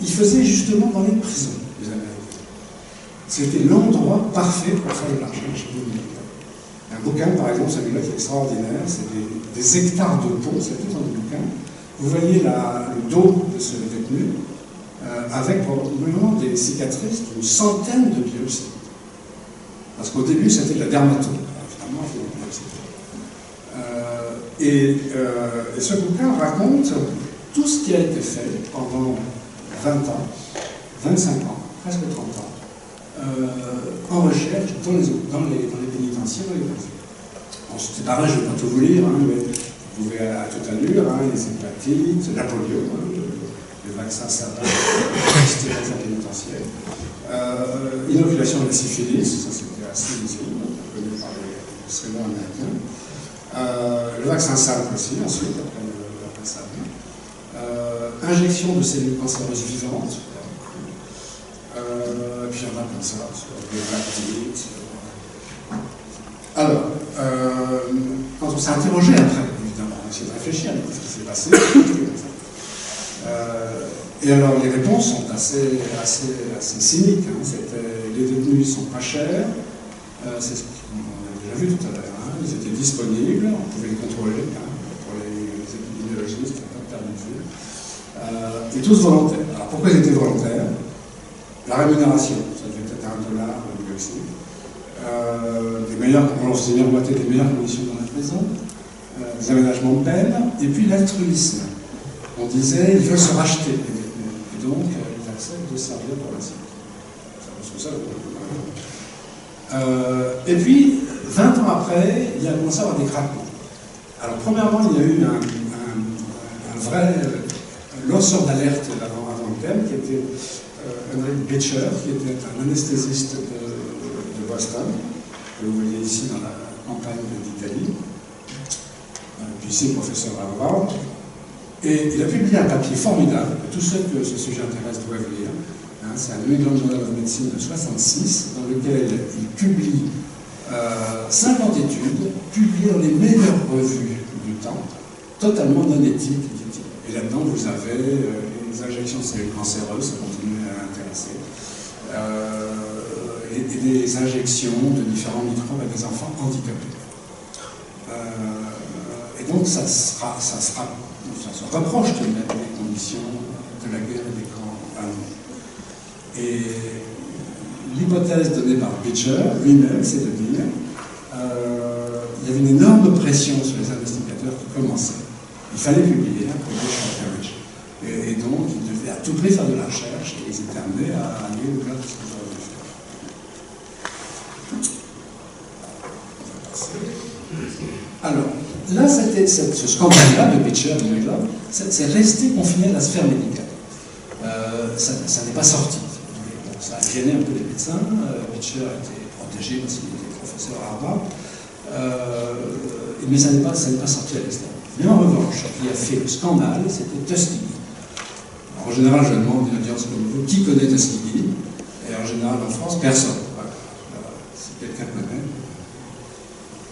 ils faisaient justement dans les prisons, les Américains. C'était l'endroit parfait pour faire de la recherche. Un bouquin, par exemple, celui-là qui est extraordinaire, c'est des hectares de peau, c'est tout un bouquin. Vous voyez le dos de ce détenu, avec probablement des cicatrices d'une centaine de biopsies. Parce qu'au début, c'était de la dermatose. Finalement, c'est une biopsie. Et ce bouquin raconte tout ce qui a été fait pendant 20 ans, 25 ans, presque 30 ans, en recherche dans les pénitentiaires et les prisons. Bon, c'est pareil, je ne vais pas tout vous lire, mais vous pouvez à toute allure, les hépatites, la polio, le vaccin savage, la stérilisation pénitentiaire, inoculation de la syphilis, ça c'était assez visible, connu par les schémas américains, le vaccin SALP aussi, ensuite, après le vaccin SALP, injection de cellules cancéreuses vivantes, puis il y en a comme ça, sur les lactites. Alors, quand on s'est interrogé après, évidemment, on a essayé de réfléchir à ce qui s'est passé, et alors les réponses sont assez cyniques. Les détenus ne sont pas chers, c'est ce qu'on a déjà vu tout à l'heure, ils étaient disponibles, on pouvait les contrôler, pour les épidémiologistes, qui n'ont pas perdu de vue, et tous volontaires. Alors pourquoi ils étaient volontaires? La rémunération, ça devait être $1 le aussi. On leur faisait miroiter des meilleures conditions dans la prison, des aménagements de peine, et puis l'altruisme. On disait, ils veulent se racheter, les détenus, et donc ils acceptent de servir pour la suite. Et puis, 20 ans après, il a commencé à avoir des craquements. Alors, premièrement, il y a eu un vrai lanceur d'alerte avant le thème, qui était Henry Beecher, qui était un anesthésiste de Boston, que vous voyez ici dans la campagne d'Italie, puis ici professeur à Harvard. Et il a publié un papier formidable, que tous ceux que ce sujet intéresse doivent lire. C'est un New England Journal of Medicine de 1966, dans lequel il publie 50 études, publiées dans les meilleures revues du temps, totalement non éthiques, dit-il. Et là-dedans, vous avez les injections de cellules cancéreuses, ça continue à l'intéresser, et des injections de différents microbes à des enfants handicapés. Et donc, ça se reproche de mettre les conditions de la guerre et des camps allemands. Et l'hypothèse donnée par Beecher lui-même, c'est de dire il y avait une énorme pression sur les investigateurs qui commençaient. Il fallait publier un projet Shortridge. Et donc, ils devaient à tout prix faire de la recherche et ils étaient amenés à aller au-delà de ce qu'ils auraient dû faire. Alors, là, ce scandale-là de Beecher, c'est resté confiné à la sphère médicale. Ça n'est pas sorti. Ça a gêné un peu les médecins. Beecher a été protégé parce qu'il était professeur à Harvard. Mais ça n'est pas sorti à l'extérieur. Mais en revanche, qui a fait le scandale, c'était Tuskegee. En général, je demande une audience comme vous, qui connaît Tuskegee? Et en général, en France, personne. Voilà. Si quelqu'un connaît.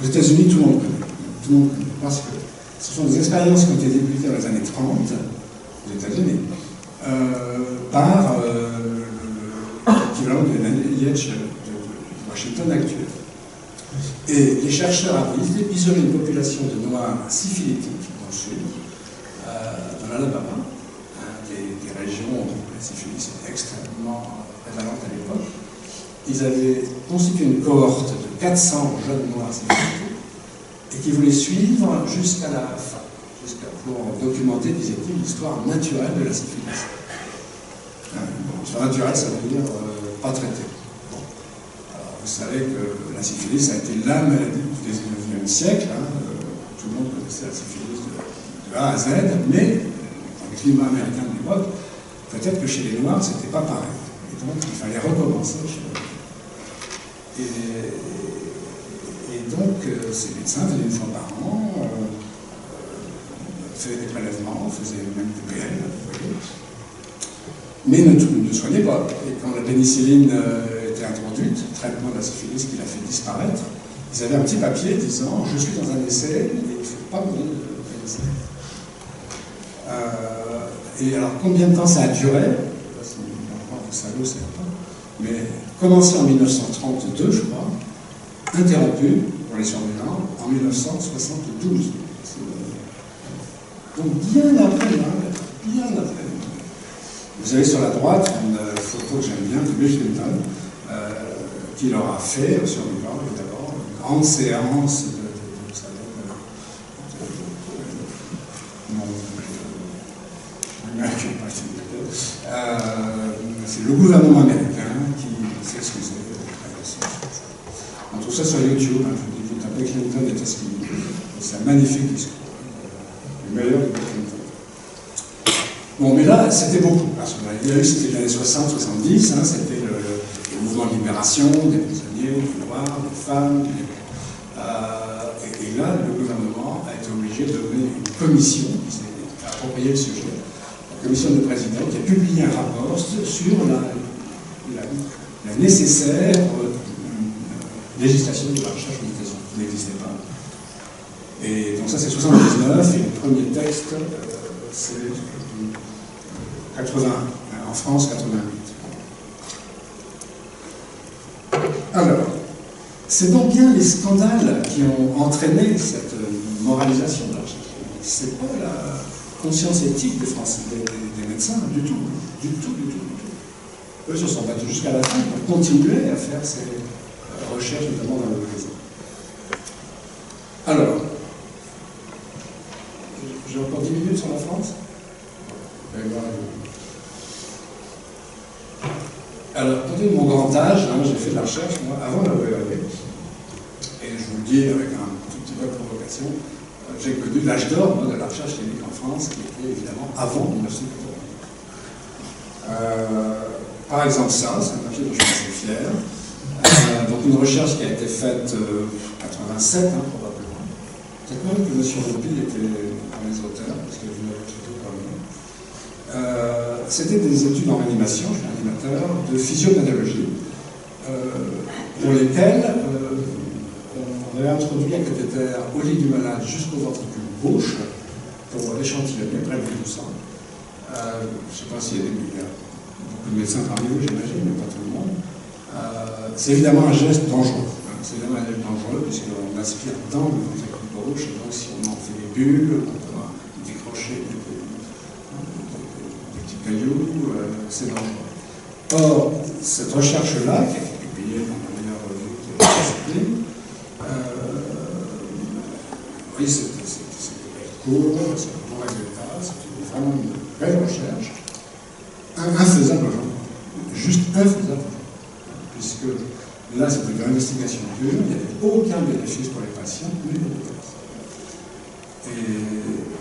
Aux États-Unis, tout le monde connaît. Tout le monde connaît. Parce que ce sont des expériences qui ont été débutées dans les années 30 aux États-Unis par l'équivalent de l'NIH de Washington actuel. Et les chercheurs avaient isolé une population de noirs syphilitiques dans le sud, dans l'Alabama, des régions où la syphilis était extrêmement prévalente à l'époque. Ils avaient constitué une cohorte de 400 jeunes noirs syphilitiques et qui voulaient suivre jusqu'à la fin, pour documenter, disait-il, l'histoire naturelle de la syphilis. L'histoire naturelle, ça veut dire pas traitée. Vous savez que la syphilis a été la maladie du XIXe siècle. Tout le monde connaissait la syphilis de A à Z, mais dans le climat américain de l'époque, peut-être que chez les Noirs, c'était pas pareil. Et donc, il fallait recommencer chez les Noirs. Et donc, ces médecins venaient une fois par an, faisaient des prélèvements, faisaient même des PL, vous voyez, mais ne soignaient pas. Et quand la pénicilline était introduite, le traitement de la syphilis qui l'a fait disparaître, ils avaient un petit papier disant « Je suis dans un essai et il ne faut pas me donner de pénicilline ». Et alors, combien de temps ça a duré? Vous savez, vous savez pas. Mais commencé en 1932, je crois, interrompu pour les surveillants en 1972. Donc bien après le Nobel, bien après le Nobel. Vous avez sur la droite une photo que j'aime bien de Bill Clinton, qui leur a fait sur New York, d'abord, une grande séance c'est le gouvernement américain qui s'est excusé. On trouve ça sur YouTube, hein, je vous dis, vous tapez Clinton et Tuskegee. C'est un magnifique discours. Le meilleur de Clinton. Bon, mais là, c'était beaucoup. Parce qu'il y a eu, c'était les années 60-70, hein, c'était le mouvement de libération des prisonniers, des noirs, des femmes. Et là, le gouvernement a été obligé de donner une commission qui s'est appropriée le sujet. La commission du président qui a publié un rapport sur la nécessaire législation de la recherche aux États-Unis, qui n'existait pas. Et donc ça c'est 79, et le premier texte c'est 80, en France 88. Alors, c'est donc bien les scandales qui ont entraîné cette moralisation de la recherche. C'est pas la conscience éthique des Français, des médecins, du tout. Eux se sont battus jusqu'à la fin pour continuer à faire ces recherches, notamment dans le prison. Alors, j'ai encore 10 minutes sur la France. Alors, compte tenu de mon grand âge, hein, j'ai fait de la recherche, moi, avant la VEAD. Et je vous le dis avec un tout petit peu de provocation, j'ai connu l'âge d'or de la recherche clinique en France, qui était évidemment avant 1980. Par exemple, ça, c'est un papier dont je suis assez fier. Donc une recherche qui a été faite en 87, hein, probablement. Peut-être même que M. Roupi était un des auteurs, parce que vous l'avez traité par lui. C'était des études en réanimation, je suis animateur, de physiopathologie, pour lesquelles on avait introduit un cathéter au lit du malade jusqu'au ventricule gauche pour l'échantillonner, prélever du sang. Je ne sais pas s'il y a beaucoup de médecins parmi vous, j'imagine, mais pas tout le monde. C'est évidemment un geste dangereux. C'est évidemment un geste dangereux puisqu'on aspire dans le ventricule gauche, et donc si on en fait des bulles, on peut décrocher des petits cailloux, c'est dangereux. Or, cette recherche-là, qui a été publiée dans la meilleure revue de la discipline, oui, c'était court, c'est un bon résultat, c'était vraiment une belle recherche, infaisable aujourd'hui, juste infaisable, puisque là c'était de l'investigation pure, il n'y avait aucun bénéfice pour les patients, mais pour les patients. Et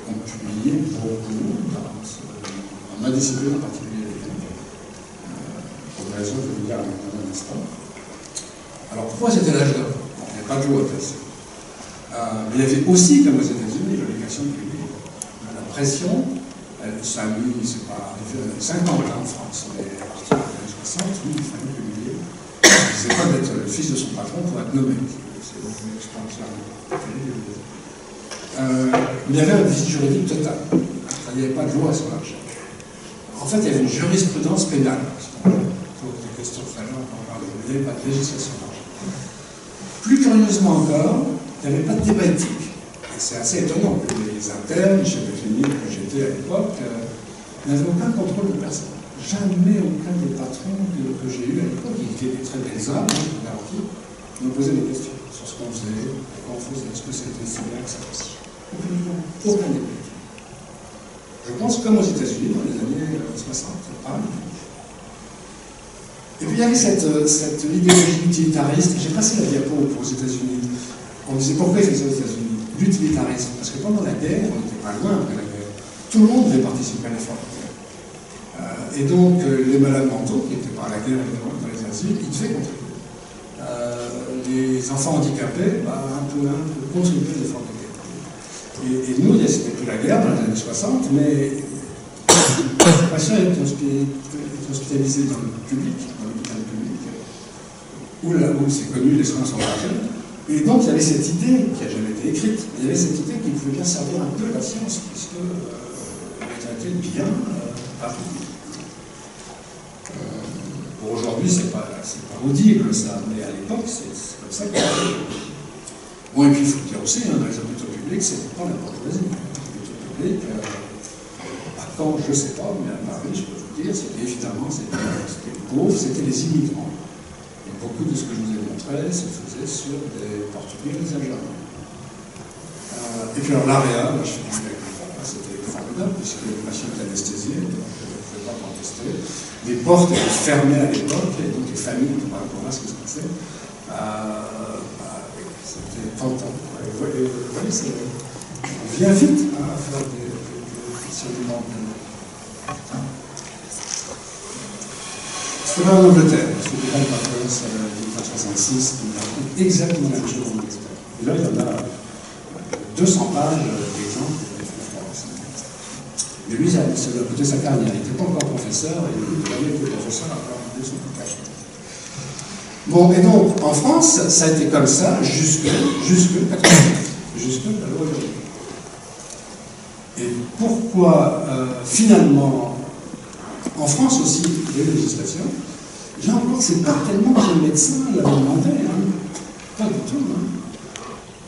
on publiait beaucoup, dans ma discipline en particulier, pour des raisons que je vais vous dire dans un instant. Alors pourquoi c'était l'âge d'or? Il n'y avait pas de jour à passer. Mais il y avait aussi, comme aux États-Unis, l'obligation de publier. La pression, ça a mis, c'est pas arrivé 50 ans en France, mais à partir des années 60, oui, il fallait publier. C'est pas d'être le fils de son patron pour être nommé. C'est une expansion. Il y avait un déficit juridique total. Il n'y avait pas de loi sur la recherche. En fait, il y avait une jurisprudence pénale. Pour des questions tout à l'heure, on parlait. Il n'y avait pas de législation de la recherche. Plus curieusement encore, il n'y avait pas de débat éthique. Et c'est assez étonnant que les internes, les chefs de clinique que j'étais à l'époque, n'avaient aucun contrôle de personne. Jamais aucun des patrons que j'ai eu à l'époque, qui étaient des très belles âmes, je vous garantis, nous posaient des questions sur ce qu'on faisait, comment on faisait, est-ce que c'était si bien que ça faisait. Aucun débat éthique. Je pense comme aux États-Unis dans les années 60, pareil. Et puis il y avait cette idéologie utilitariste. J'ai passé la diapo aux États-Unis. On disait pourquoi ils faisaient aux États-Unis? L'utilitarisme. Parce que pendant la guerre, on n'était pas loin après la guerre. Tout le monde devait participer à l'effort de guerre. Et donc, les malades mentaux, qui étaient par la guerre évidemment dans les asiles, ils devaient contribuer. Les enfants handicapés, un peu contribuer à l'effort de guerre. Et nous, c'était plus la guerre dans les années 60, mais les patients étaient hospitalisés dans le public, dans l'hôpital public, où c'est connu, les soins sont gratuits. Et donc, il y avait cette idée, qui n'a jamais été écrite, il y avait cette idée qu'il pouvait bien servir un peu la science, puisque elle était bien partout. Pour aujourd'hui, c'est pas audible ça, mais à l'époque, c'est comme ça que. Bon, et puis il faut dire aussi, dans les hôpitaux publics, c'était pas la bourgeoisie. Les hôpitaux publics, à Caen, je ne sais pas, mais à Paris, je peux vous dire, c'était évidemment, c'était les pauvres, c'était les immigrants. Et beaucoup de ce que je vous ai montré se faisait sur des Portugais et des Algériens. Et puis alors l'AREA, là, je fais du c'était formidable, puisque les patients étaient anesthésiés, donc je ne pouvais pas contester. Les portes étaient fermées à l'époque, et donc les familles ne pouvaient pas voir ce qui se passait. C'était tentant. Vous voyez, on vient vite à faire des questionnements. C'était pas en Angleterre, parce que les grandes patrons, en 1966, on a fait exactement la même chose en Angleterre. Et là, il y en a 200 pages d'exemples. Mais lui, ça lui a coûté sa carrière. Il n'était pas encore professeur, et il avait été professeur après avoir coûté son coupage. Bon, et donc, en France, ça a été comme ça jusque la loi aujourd'hui. Et pourquoi, finalement, en France aussi, il y a eu législation, là encore, c'est pas tellement que le médecin l'avait demandé, pas du tout.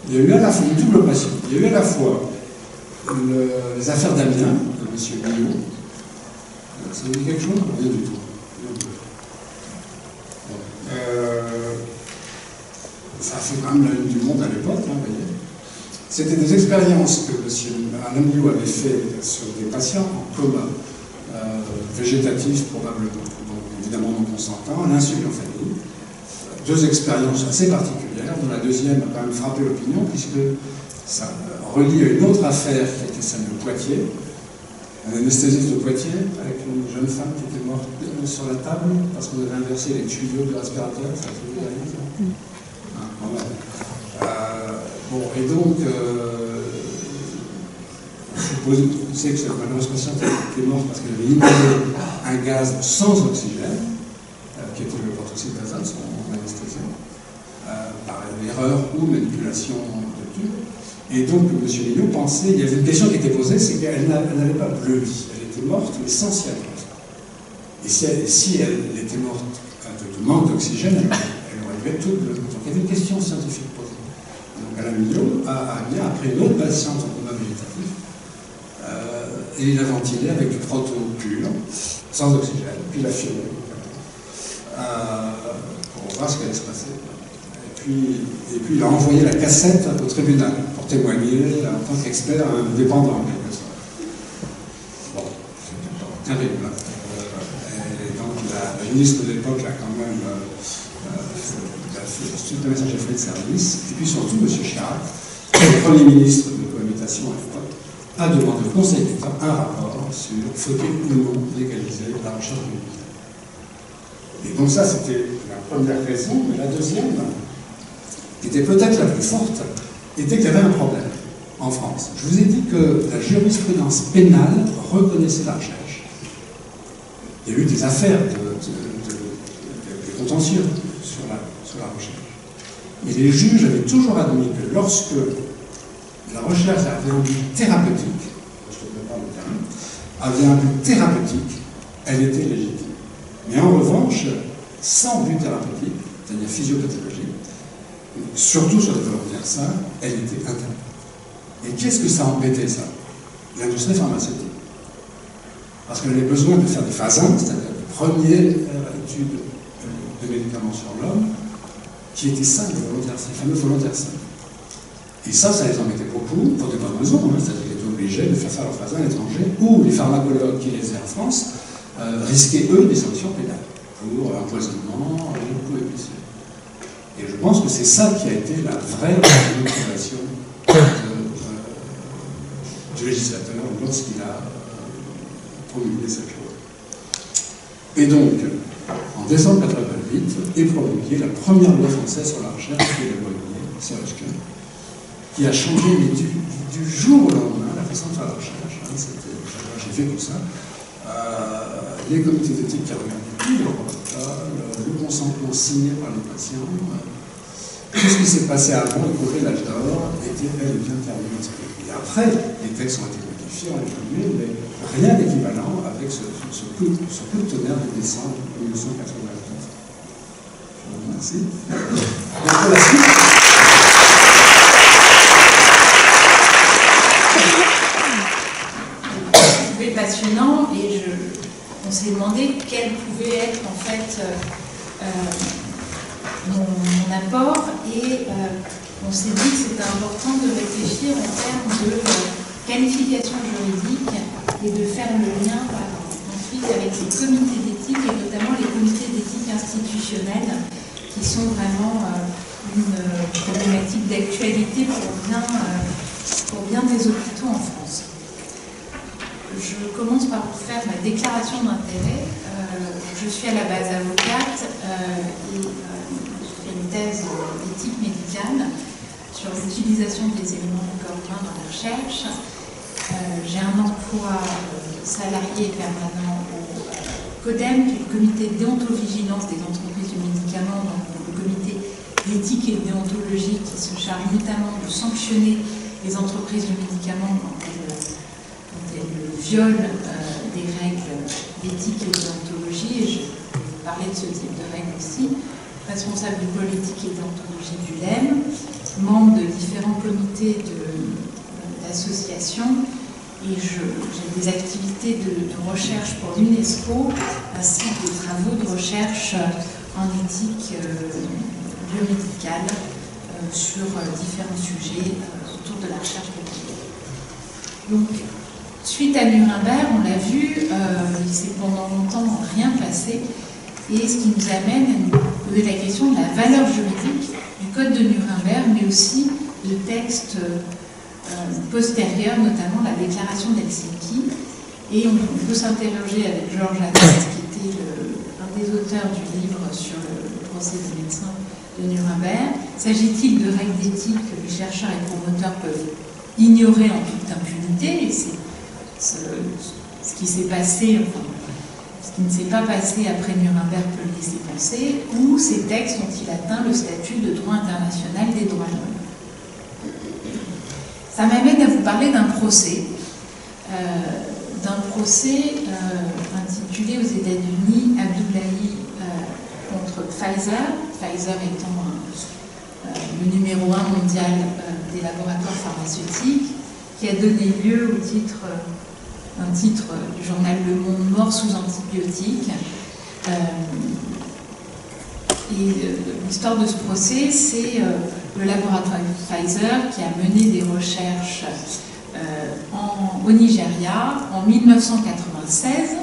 Il y a eu à la fois une double passion. Il y a eu à la fois les affaires d'Amiens, de M. Guillaume. Ça vous dit quelque chose? Rien du tout. Ça a fait quand même la une du monde à l'époque, vous voyez. C'était des expériences que Alain Guillaume avait fait sur des patients en coma, végétatifs probablement, donc évidemment non consentants, l'insuline en famille. Deux expériences assez particulières, dont la deuxième a quand même frappé l'opinion, puisque ça relie à une autre affaire qui était celle de Poitiers, un anesthésiste de Poitiers, avec une jeune femme qui était morte sur la table parce qu'on avait inversé les tuyaux du respirateur. Ça a trouvé la vie. Bon, et donc, je sais que cette malheureuse patiente était morte parce qu'elle avait inhalé un gaz sans oxygène, qui était le protoxyde d'azote, son anesthésie, par erreur ou manipulation de tube. Et donc, M. Millot pensait, il y avait une question qui était posée, c'est qu'elle n'avait pas bleui, elle était morte, mais sans cyanure. Et si elle était morte de manque d'oxygène, elle aurait dû être toute bleue. Donc, il y avait une question scientifique posée. Donc, Alain Millot a bien appris une autre patiente en coma végétatif, et il a ventilé avec du proto pur, sans oxygène, puis il a filmé, pour voir ce qui allait se passer. Et puis il a envoyé la cassette au tribunal pour témoigner en tant qu'expert indépendant, en quelque sorte. Bon, c'est terrible. Et donc la ministre de l'époque a quand même fait le message de service. Et puis surtout, M. Chirac, le Premier ministre de cohabitation à l'époque, a demandé au Conseil d'État un rapport sur faut-il ou non légaliser la recherche médicale. Et donc ça, c'était la première raison, mais la deuxième, qui était peut-être la plus forte, était qu'il y avait un problème en France. Je vous ai dit que la jurisprudence pénale reconnaissait la recherche. Il y a eu des affaires de contentieux sur la recherche. Et les juges avaient toujours admis que lorsque la recherche avait un but thérapeutique, je ne connais pas le terme, avait un but thérapeutique, elle était légitime. Mais en revanche, sans but thérapeutique, c'est-à-dire physiopathologique, surtout sur les volontaires sains, elle était interdite. Et qu'est-ce que ça embêtait, ça? L'industrie pharmaceutique. Parce qu'elle avait besoin de faire des phasins, c'est-à-dire des premières études de médicaments sur l'homme, qui étaient sains, les volontaires sains, les fameux volontaires sains. Et ça les embêtait beaucoup, pour des bonnes raisons, c'est-à-dire qu'ils étaient obligés de faire leurs phasins à l'étranger, ou les pharmacologues qui les faisaient en France risquaient, eux, des sanctions pénales, pour empoisonnement, beaucoup épicé. Et je pense que c'est ça qui a été la vraie motivation du législateur lorsqu'il a promulgué cette loi. Et donc, en décembre 1988, est promulguée la première loi française sur la recherche, qui est la loi Serge Kahn, qui a changé du jour au lendemain la façon de faire la recherche. Hein, j'ai fait tout ça. Les comités d'éthique qui regardaient tous les protocoles, le consentement signé par les patients, tout ce qui s'est passé avant le projet l'âge d'or était bel et bien terminé. Et après, les textes ont été modifiés, ont évolué, mais rien d'équivalent avec ce coup de tonnerre de décembre 1989. Je vous remercie. Donc pour la suite. C'était passionnant et on s'est demandé quel pouvait être en fait mon apport et on s'est dit que c'était important de réfléchir en termes de qualification juridique et de faire le lien ensuite avec les comités d'éthique et notamment les comités d'éthique institutionnels qui sont vraiment une problématique d'actualité pour bien des hôpitaux en France. Je commence par vous faire ma déclaration d'intérêt. Je suis à la base avocate et je fais une thèse d'éthique médicale sur l'utilisation des éléments du corps humain dans la recherche. J'ai un emploi salarié permanent au CODEM, qui est le comité de déontovigilance des entreprises du médicament, donc le comité d'éthique et de déontologie qui se charge notamment de sanctionner les entreprises du médicament quand elles violent des règles d'éthique et de déontologie. Et je vais parler de ce type de règles aussi. Responsable du pôle éthique et déontologie du LEM, membre de différents comités d'associations. Et j'ai des activités de recherche pour l'UNESCO, ainsi que des travaux de recherche en éthique biomédicale sur différents sujets autour de la recherche médicale. Donc, suite à Nuremberg, on l'a vu, il s'est pendant longtemps rien passé, et ce qui nous amène à nous poser la question de la valeur juridique du Code de Nuremberg, mais aussi de textes postérieurs, notamment la déclaration d'Helsinki. Et on peut s'interroger avec Georges Attal, qui était un des auteurs du livre sur le procès des médecins de Nuremberg. S'agit-il de règles d'éthique que les chercheurs et promoteurs peuvent ignorer en toute impunité? Et c'est ce qui s'est passé, enfin, ce qui ne s'est pas passé après Nuremberg peut le laisser penser, ou ces textes ont-ils atteint le statut de droit international des droits de l'homme? Ça m'amène à vous parler d'un procès intitulé aux États-Unis Abdullahi contre Pfizer, Pfizer étant le numéro 1 mondial des laboratoires pharmaceutiques, qui a donné lieu au un titre du journal Le Monde, Mort sous antibiotiques. L'histoire de ce procès, c'est le laboratoire Pfizer qui a mené des recherches au Nigeria en 1996,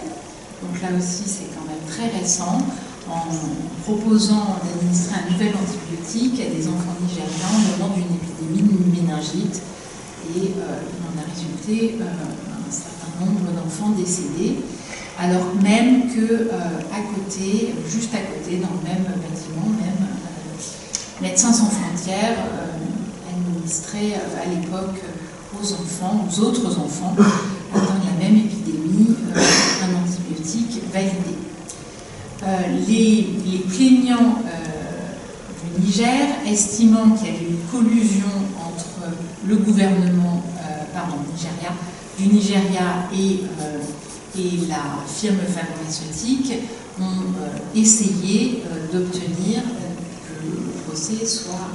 donc là aussi c'est quand même très récent, en proposant d'administrer un nouvel antibiotique à des enfants nigérians au moment d'une épidémie de méningite, et il en a résulté un certain nombre d'enfants décédés, alors même que à côté, juste à côté, dans le même bâtiment, même Médecins sans frontières administrait à l'époque aux enfants, aux autres enfants atteints de la même épidémie, un antibiotique validé. Les plaignants du Niger, estimant qu'il y avait une collusion entre le gouvernement du Nigeria et la firme pharmaceutique, ont essayé d'obtenir que le procès soit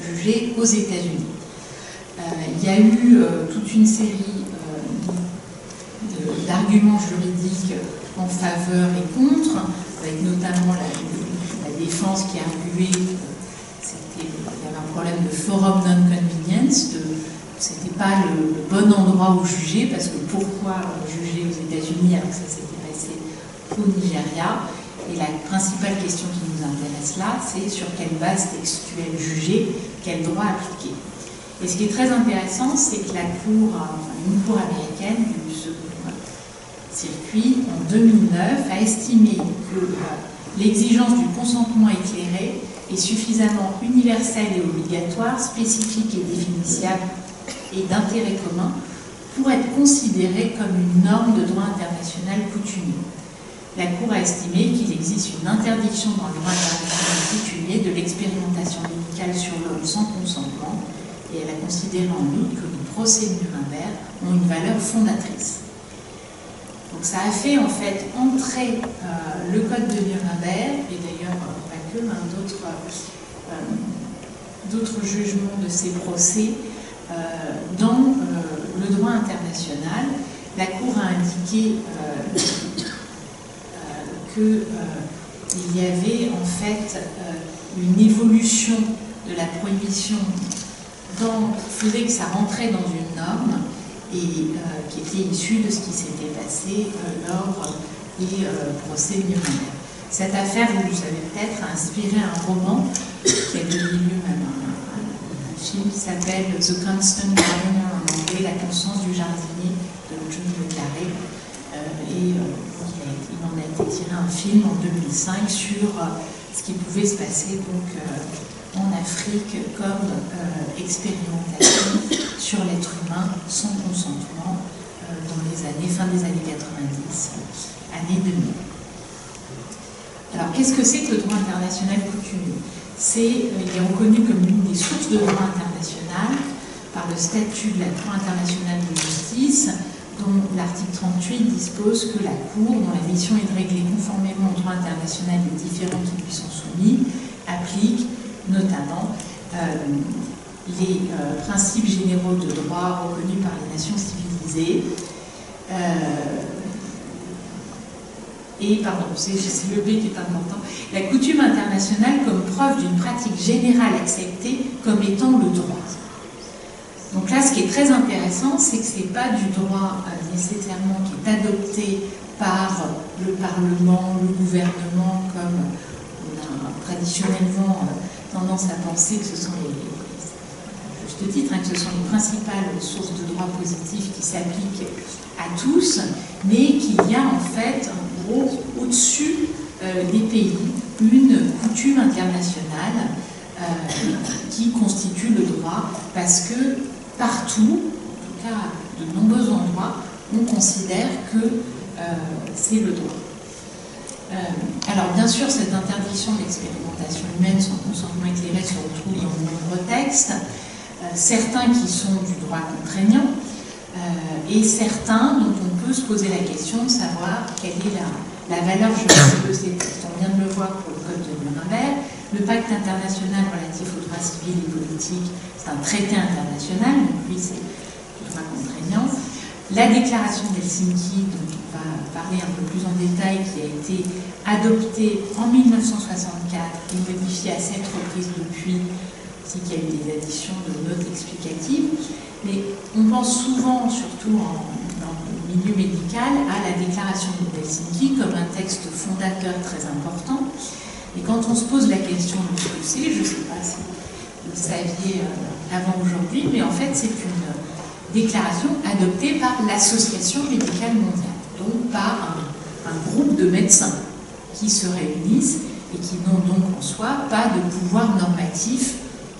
jugé aux États-Unis. Il y a eu toute une série d'arguments juridiques en faveur et contre, avec notamment la défense qui a argué qu'il y avait un problème de forum non-convenience, c'était pas le bon endroit où juger, parce que pourquoi juger aux États-Unis alors que ça s'était passé au Nigeria? Et la principale question qui nous intéresse là, c'est sur quelle base textuelle juger, quel droit appliquer. Et ce qui est très intéressant, c'est que une cour américaine du Second circuit, en 2009, a estimé que l'exigence du consentement éclairé est suffisamment universelle et obligatoire, spécifique et définissable et d'intérêt commun pour être considérée comme une norme de droit international coutumier. La Cour a estimé qu'il existe une interdiction dans le droit international coutumier de l'expérimentation médicale sur l'homme sans consentement, et elle a considéré en outre que les procès de Nuremberg ont une valeur fondatrice. Donc ça a fait en fait entrer le code de Nuremberg, et d'ailleurs pas que, d'autres jugements de ces procès dans le droit international. La Cour a indiqué qu'il y avait en fait une évolution de la prohibition qui faisait que ça rentrait dans une norme et qui était issue de ce qui s'était passé lors des procès de Nuremberg. Cette affaire, vous le savez peut-être, a inspiré un roman qui a donné lieu même à un film qui s'appelle The Constant Gardener en anglais, La conscience du jardinier de John Le Carré. Il en a été tiré un film en 2005 sur ce qui pouvait se passer donc, en Afrique comme expérimentation sur l'être humain sans consentement dans les années, fin des années 90, années 2000. Alors, qu'est-ce que c'est que le droit international coutumier? Il est reconnu comme l'une des sources de droit international par le statut de la Cour internationale de justice, dont l'article 38 dispose que la Cour, dont la mission est de régler conformément au droit international les différends qui lui sont soumis, applique notamment les principes généraux de droit reconnus par les nations civilisées. C'est le B qui est important. La coutume internationale comme preuve d'une pratique générale acceptée comme étant le droit. Donc là, ce qui est très intéressant, c'est que ce n'est pas du droit nécessairement qui est adopté par le Parlement, le gouvernement, comme on a traditionnellement tendance à penser que ce sont juste titre, que ce sont les principales sources de droit positif qui s'appliquent à tous, mais qu'il y a en fait, en gros, au-dessus des pays, une coutume internationale qui constitue le droit, parce que partout, en tout cas de nombreux endroits, on considère que c'est le droit. Alors bien sûr, cette interdiction d'expérimentation humaine sans consentement éclairé se retrouve dans de nombreux textes, certains qui sont du droit contraignant, et certains dont on peut se poser la question de savoir quelle est la valeur juridique de ces textes. On vient de le voir pour le Code de Nuremberg. Le pacte international relatif aux droits civils et politiques, c'est un traité international, donc lui c'est du droit contraignant. La déclaration d'Helsinki, dont on va parler un peu plus en détail, qui a été adoptée en 1964 et modifiée à 7 reprises depuis, qu'il y a eu des additions de notes explicatives. Mais on pense souvent, surtout dans le milieu médical, à la déclaration d'Helsinki comme un texte fondateur très important. Et quand on se pose la question de ce que c'est, je ne sais pas si vous le saviez avant aujourd'hui, mais en fait c'est une déclaration adoptée par l'Association médicale mondiale, donc par un groupe de médecins qui se réunissent et qui n'ont donc en soi pas de pouvoir normatif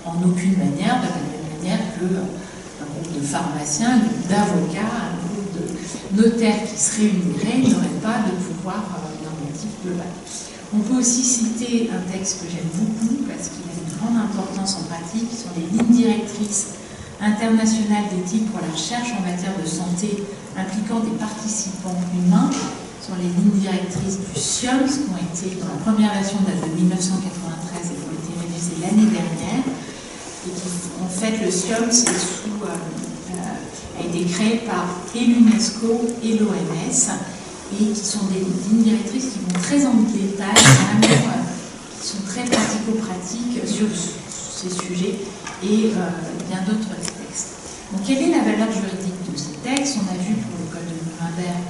en aucune manière, de la même manière qu'un groupe de pharmaciens, un groupe d'avocats, un groupe de notaires qui se réuniraient n'auraient pas de pouvoir normatif global. On peut aussi citer un texte que j'aime beaucoup parce qu'il a une grande importance en pratique, qui sont les lignes directrices internationales d'éthique pour la recherche en matière de santé impliquant des participants humains. Ce sont les lignes directrices du SIOMS qui ont été, dans la première version date de 1993 et qui ont été révisées l'année dernière. Et qui, en fait, le SIOMS a été créé par et l'UNESCO et l'OMS. Et qui sont des lignes directrices qui vont très en détail, vraiment, qui sont très pratico-pratiques sur ces sujets et bien d'autres textes. Donc, quelle est la valeur juridique de ces textes? On a vu pour le Code de Nuremberg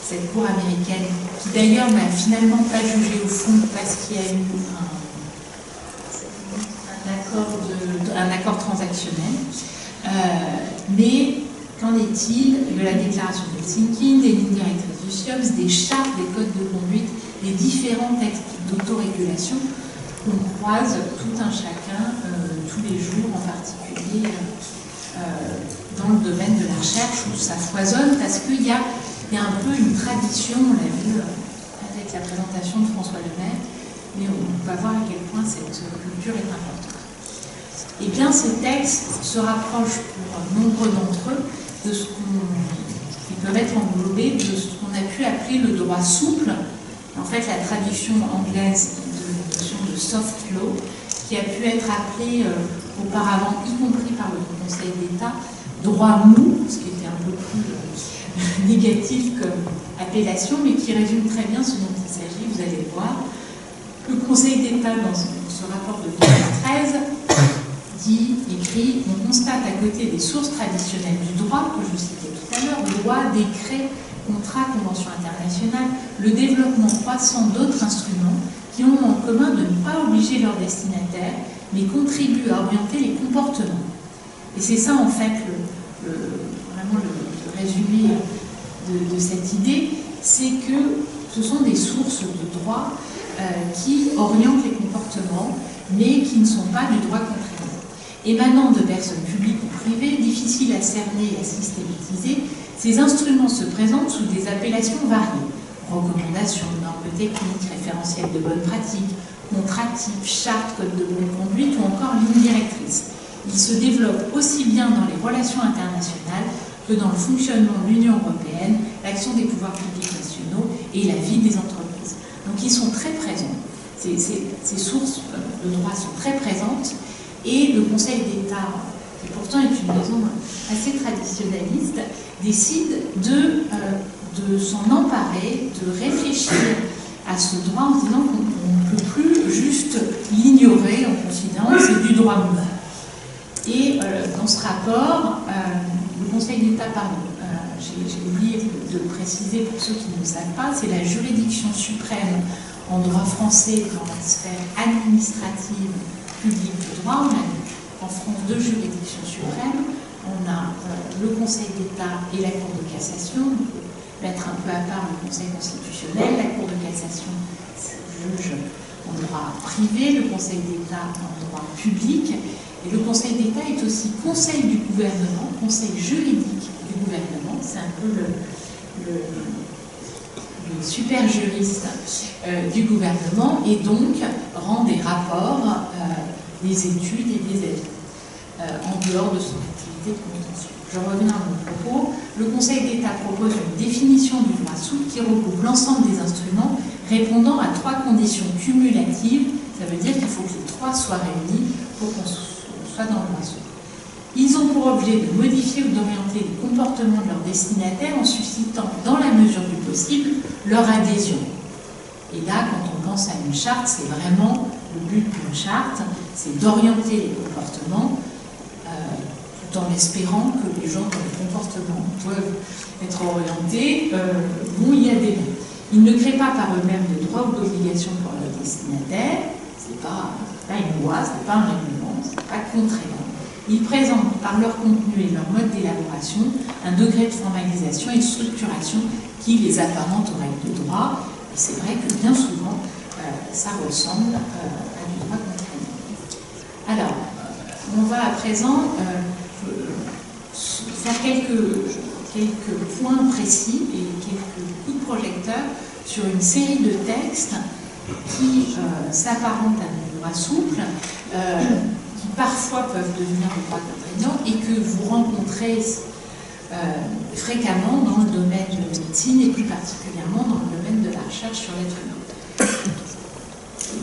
cette cour américaine, qui d'ailleurs n'a finalement pas jugé au fond parce qu'il y a eu un accord transactionnel. Mais qu'en est-il de la déclaration d'Helsinki, des lignes directrices du CIOMS, des chartes, des codes de conduite, des différents textes d'autorégulation qu'on croise tout un chacun tous les jours, en particulier dans le domaine de la recherche, où ça foisonne parce qu'il y a un peu une tradition, on l'a vu avec la présentation de François Lemaire, mais on va voir à quel point cette culture est importante. Eh bien, ces textes se rapprochent pour nombre d'entre eux de ce qui peuvent être englobés de ce qu'on a pu appeler le droit souple. En fait, la traduction anglaise de la notion de soft law, qui a pu être appelée auparavant, y compris par le Conseil d'État, droit mou, ce qui était un peu plus négatif comme appellation, mais qui résume très bien ce dont il s'agit, vous allez le voir. Le Conseil d'État, dans ce rapport de 2013, écrit, on constate à côté des sources traditionnelles du droit, que je citais tout à l'heure, loi, décret, contrat, convention internationale, le développement croissant d'autres instruments qui ont en commun de ne pas obliger leurs destinataires, mais contribuent à orienter les comportements. Et c'est ça, en fait, vraiment le résumé de cette idée, c'est que ce sont des sources de droit qui orientent les comportements, mais qui ne sont pas du droit contraignant. Émanant de personnes publiques ou privées, difficiles à cerner et à systématiser, ces instruments se présentent sous des appellations variées. Recommandations, normes techniques, référentiels de bonnes pratiques, contrats types, chartes, codes de bonne conduite ou encore lignes directrices. Ils se développent aussi bien dans les relations internationales que dans le fonctionnement de l'Union européenne, l'action des pouvoirs publics nationaux et la vie des entreprises. Donc ils sont très présents. Ces sources de droit sont très présentes et le Conseil d'État, qui pourtant est une maison assez traditionnaliste, décide de s'en emparer, de réfléchir à ce droit en se disant qu'on ne peut plus juste l'ignorer en considérant que c'est du droit mou. Et dans ce rapport, le Conseil d'État, j'ai oublié de le préciser pour ceux qui ne le savent pas, c'est la juridiction suprême en droit français dans la sphère administrative publique du droit. On a en France deux juridictions suprêmes. On a le Conseil d'État et la Cour de cassation. On peut mettre un peu à part le Conseil constitutionnel. La Cour de cassation juge en droit privé, le Conseil d'État en droit public. Et le Conseil d'État est aussi conseil du gouvernement, conseil juridique du gouvernement. C'est un peu le super juriste du gouvernement et donc rend des rapports, des études et des avis en dehors de son activité de contentieux. Je reviens à mon propos. Le Conseil d'État propose une définition du droit souple qui regroupe l'ensemble des instruments répondant à trois conditions cumulatives. Ça veut dire qu'il faut que les trois soient réunis pour qu'on soit dans le droit souple. Ils ont pour objet de modifier ou d'orienter les comportements de leurs destinataires en suscitant, dans la mesure du possible, leur adhésion. Et là, quand on pense à une charte, c'est vraiment le but d'une charte, c'est d'orienter les comportements tout en espérant que les gens dont les comportements peuvent être orientés vont y adhérer. Ils ne créent pas par eux-mêmes de droits ou d'obligations pour leurs destinataires, c'est pas une loi, c'est pas un règlement, c'est pas contraignant. Ils présentent par leur contenu et leur mode d'élaboration un degré de formalisation et de structuration qui les apparente aux règles de droit. Et c'est vrai que bien souvent, ça ressemble à du droit contraignant. Alors, on va à présent faire quelques points précis et quelques coups de projecteur sur une série de textes qui s'apparentent à du droit souple, qui parfois peuvent devenir du droit contraignant et que vous rencontrez fréquemment dans le domaine de la médecine et plus particulièrement dans le domaine de la recherche sur l'être humain.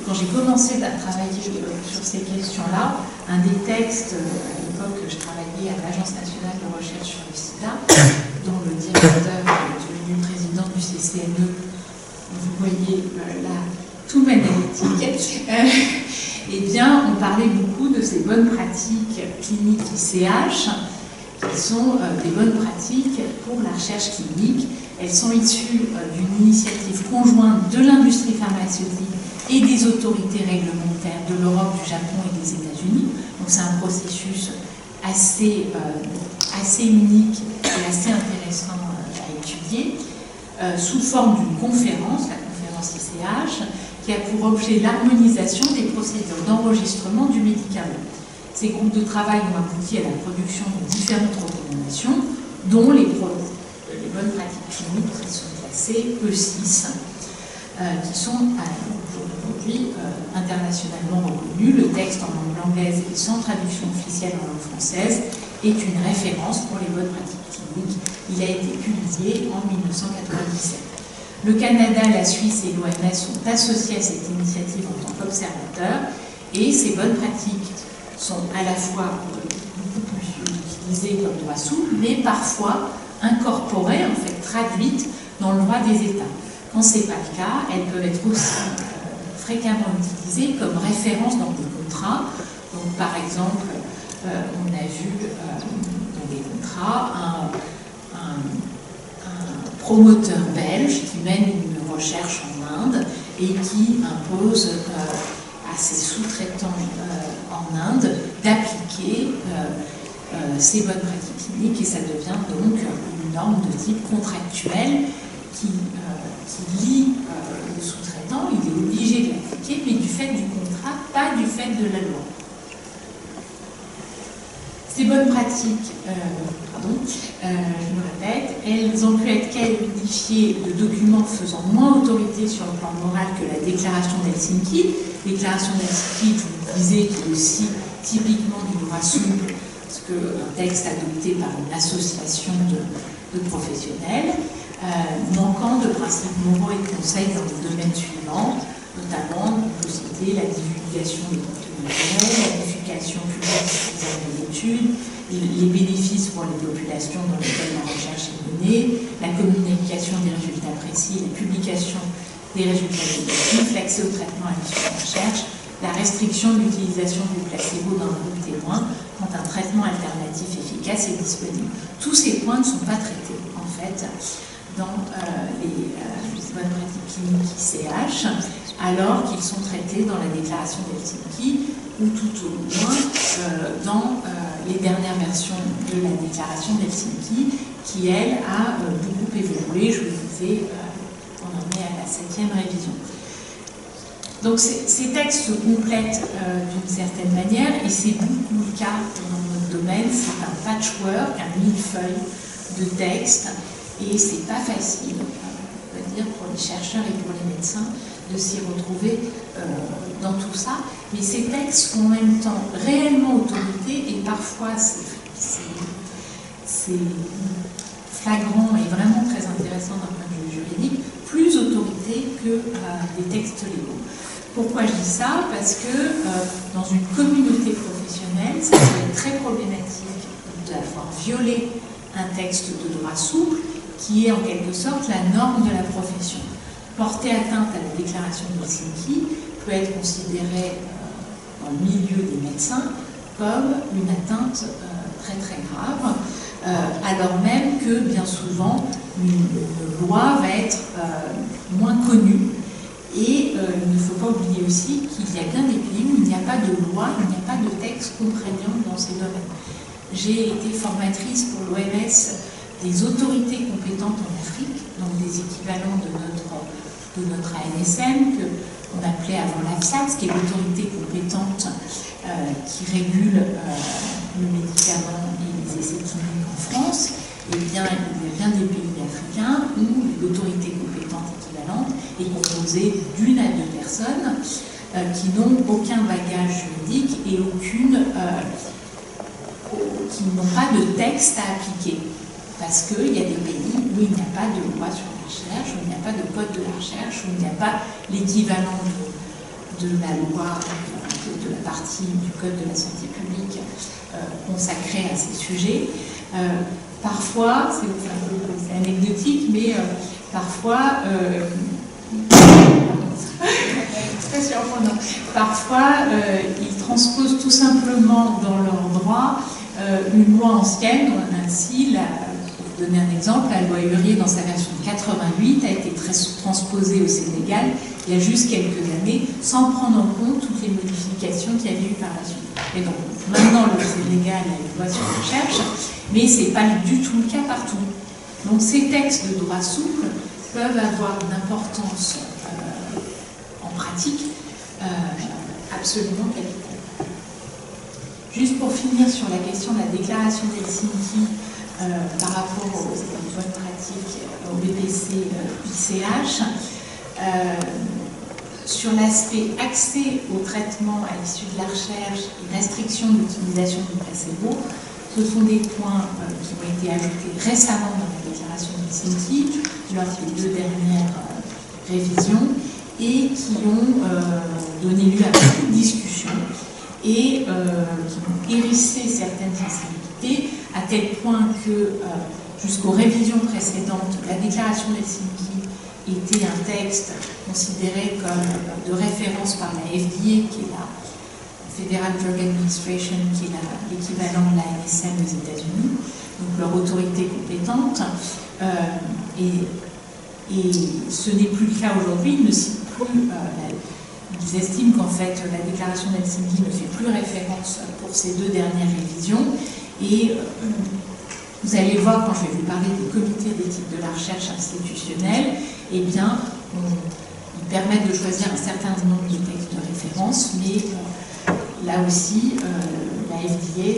Quand j'ai commencé à travailler sur ces questions-là, un des textes, à l'époque je travaillais à l'Agence nationale de recherche sur le sida, dont le directeur est devenu président du CCNE, vous voyez là tout magnétique, eh bien on parlait beaucoup de ces bonnes pratiques cliniques ICH, qui sont des bonnes pratiques pour la recherche clinique. Elles sont issues d'une initiative conjointe de l'industrie pharmaceutique et des autorités réglementaires de l'Europe, du Japon et des États-Unis. Donc c'est un processus assez unique et assez intéressant à étudier. sous forme d'une conférence, la conférence ICH, qui a pour objet l'harmonisation des procédures d'enregistrement du médicament. Ces groupes de travail ont abouti à la production de différentes recommandations, dont les bonnes pratiques cliniques qui sont classées E6, qui sont aujourd'hui internationalement reconnus. Le texte en langue anglaise et sans traduction officielle en langue française est une référence pour les bonnes pratiques cliniques. Il a été publié en 1997. Le Canada, la Suisse et l'OMS sont associés à cette initiative en tant qu'observateurs, et ces bonnes pratiques sont à la fois beaucoup plus utilisées comme droit souple, mais parfois incorporées, en fait traduites dans le droit des États. Quand ce n'est pas le cas, elles peuvent être aussi fréquemment utilisées comme référence dans des contrats. Donc, par exemple, on a vu dans des contrats un promoteur belge qui mène une recherche en Inde et qui impose à ses sous-traitants en Inde d'appliquer ces bonnes pratiques cliniques, et ça devient donc une norme de type contractuel qui lie le sous-traitant. Il est obligé de l'appliquer, mais du fait du contrat, pas du fait de la loi. Ces bonnes pratiques, je me répète, elles ont pu être qualifiées de documents faisant moins autorité sur le plan moral que la déclaration d'Helsinki. Déclaration d'Helsinki, je vous disais, qui est aussi typiquement du droit souple, parce qu'un texte adopté par une association de professionnels, manquant de principes moraux et de conseils dans les domaines suivants, notamment, on peut citer la divulgation des contenus d'intérêt, la divulgation publique des études, les bénéfices pour les populations dans lesquelles la recherche est menée, la communication des résultats précis, la publication des résultats négatifs, l'accès au traitement à l'issue de la recherche, la restriction de l'utilisation du placebo dans un groupe témoin quand un traitement alternatif efficace est disponible. Tous ces points ne sont pas traités, en fait, dans les bonnes pratiques cliniques ICH, alors qu'ils sont traités dans la déclaration d'Helsinki, ou tout au moins dans les dernières versions de la déclaration d'Helsinki, qui, elle, a beaucoup évolué. Je vous disais, on en est à la 7e révision. Donc ces textes se complètent d'une certaine manière, et c'est beaucoup le cas dans notre domaine. C'est un patchwork, un millefeuille de textes, et c'est pas facile, on va dire, pour les chercheurs et pour les médecins de s'y retrouver dans tout ça. Mais ces textes ont en même temps réellement autorité, et parfois c'est flagrant et vraiment très intéressant d'un point de vue juridique, plus autorité que des textes légaux. Pourquoi je dis ça? Parce que dans une communauté professionnelle, ça peut être très problématique d'avoir violé un texte de droit souple qui est en quelque sorte la norme de la profession. Porter atteinte à la déclaration d'Helsinki peut être considéré dans le milieu des médecins comme une atteinte très très grave, alors même que bien souvent une loi va être moins connue. Et il ne faut pas oublier aussi qu'il y a bien des pays où il n'y a pas de loi, il n'y a pas de texte contraignant dans ces domaines. J'ai été formatrice pour l'OMS des autorités compétentes en Afrique, donc des équivalents de notre ANSM, qu'on appelait avant l'AFSAC, qui est l'autorité compétente qui régule le médicament et les essais cliniques en France. Eh bien, il y a bien des pays africains où l'autorité compétente équivalente est composée d'une à deux personnes qui n'ont aucun bagage juridique et qui n'ont pas de texte à appliquer. Parce qu'il y a des pays où il n'y a pas de loi sur la recherche, où il n'y a pas de code de la recherche, où il n'y a pas l'équivalent de la loi, de la partie du code de la santé publique consacrée à ces sujets. Parfois, c'est anecdotique, mais parfois, très surprenant. Parfois, ils transposent tout simplement dans leur droit une loi ancienne. Ainsi, pour donner un exemple, la loi Hurier, dans sa version 88, a été transposée au Sénégal il y a juste quelques années, sans prendre en compte toutes les modifications qu'il y avait eu par la suite. Et donc, maintenant, le Sénégal a une loi sur la recherche, mais ce n'est pas du tout le cas partout. Donc, ces textes de droit souple, peuvent avoir une importance en pratique absolument capitale. Juste pour finir sur la question de la déclaration d'Helsinki par rapport aux bonnes pratiques au BPC ICH, sur l'aspect accès au traitement à l'issue de la recherche et restriction de l'utilisation du placebo, ce sont des points qui ont été ajoutés récemment dans la déclaration d'Helsinki lors des 2 dernières révisions et qui ont donné lieu à beaucoup de discussions et qui ont hérissé certaines sensibilités à tel point que jusqu'aux révisions précédentes, la déclaration d'Helsinki était un texte considéré comme de référence par la FDA, qui est la Federal Drug Administration, qui est l'équivalent de la NSM aux États-Unis, donc leur autorité compétente. Et ce n'est plus le cas aujourd'hui. Ils ne citent plus, ils estiment qu'en fait la déclaration d'Helsinki ne fait plus référence pour ces 2 dernières révisions. Et vous allez voir, quand je vais vous parler des comités d'éthique de la recherche institutionnelle, eh bien, ils permettent de choisir un certain nombre de textes de référence, mais là aussi, la FDA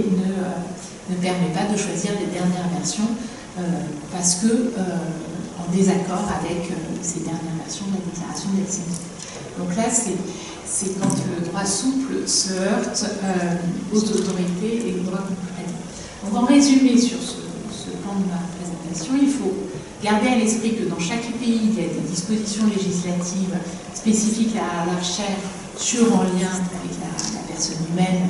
ne permet pas de choisir les dernières versions parce que en désaccord avec ces dernières versions de la déclaration d'Helsinki. Donc là, c'est quand le droit souple se heurte aux autorités et au droit contraignant. Donc en résumé sur ce plan de ma présentation, il faut garder à l'esprit que dans chaque pays, il y a des dispositions législatives spécifiques à la recherche en lien avec la personne humaine,